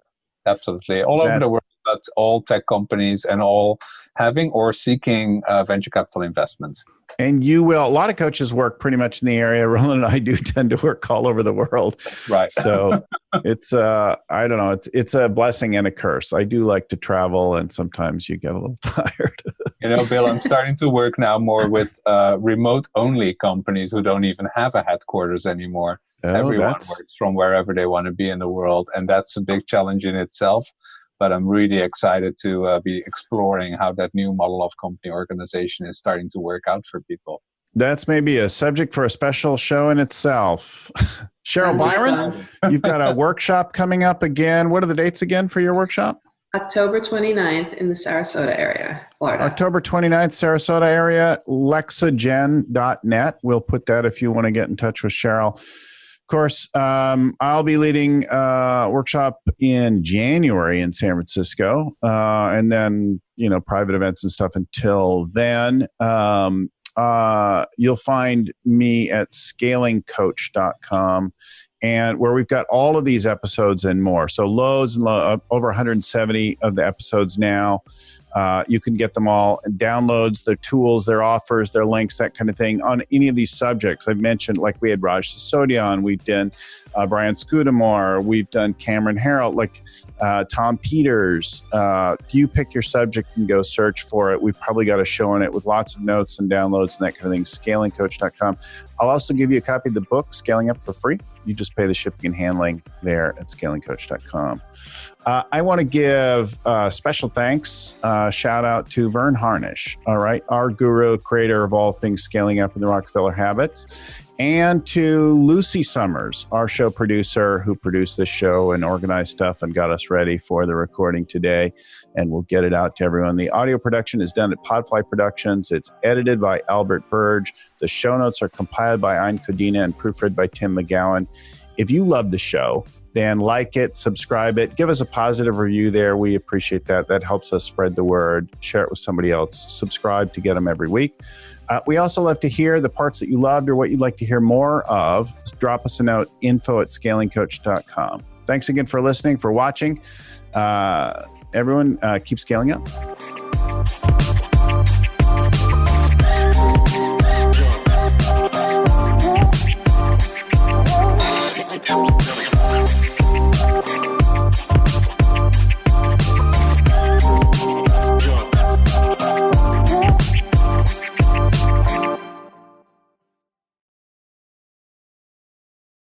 Speaker 2: Absolutely. All over the world, but all tech companies and all having or seeking venture capital investment.
Speaker 1: And you will, a lot of coaches work pretty much in the area. Roland and I do tend to work all over the world.
Speaker 2: Right.
Speaker 1: So it's, I don't know, it's a blessing and a curse. I do like to travel, and sometimes you get a little tired.
Speaker 2: Bill, I'm starting to work now more with remote-only companies who don't even have a headquarters anymore. Everyone works from wherever they want to be in the world, and that's a big challenge in itself. But I'm really excited to be exploring how that new model of company organization is starting to work out for people.
Speaker 1: That's maybe a subject for a special show in itself. Cheryl Biron, you've got a workshop coming up again. What are the dates again for your workshop?
Speaker 3: October 29th in the Sarasota area, Florida. October
Speaker 1: 29th, Sarasota area, lexagen.net. We'll put that if you want to get in touch with Cheryl. Of course, I'll be leading a workshop in January in San Francisco, and then, private events and stuff until then. You'll find me at scalingcoach.com, and where we've got all of these episodes and more. So loads and over 170 of the episodes now. You can get them all and downloads, their tools, their offers, their links, that kind of thing on any of these subjects. I've mentioned, like we had Raj Sisodia on, we've done Brian Scudamore, we've done Cameron Harrell, Tom Peters. You pick your subject and go search for it. We've probably got a show on it with lots of notes and downloads and that kind of thing, scalingcoach.com. I'll also give you a copy of the book, Scaling Up, for free. You just pay the shipping and handling there at scalingcoach.com. I want to give special thanks, shout out to Vern Harnish, all right, our guru, creator of all things scaling up in the Rockefeller Habits, and to Lucy Summers, our show producer, who produced this show and organized stuff and got us ready for the recording today, and we'll get it out to everyone. The audio production is done at Podfly Productions. It's edited by Albert Burge. The show notes are compiled by Ayn Codina and proofread by Tim McGowan. If you love the show, then like it, subscribe it, give us a positive review there. We appreciate that. That helps us spread the word. Share it with somebody else. Subscribe to get them every week. We also love to hear the parts that you loved or what you'd like to hear more of. Just drop us a note, info@scalingcoach.com. Thanks again for listening, for watching. Everyone, keep scaling up.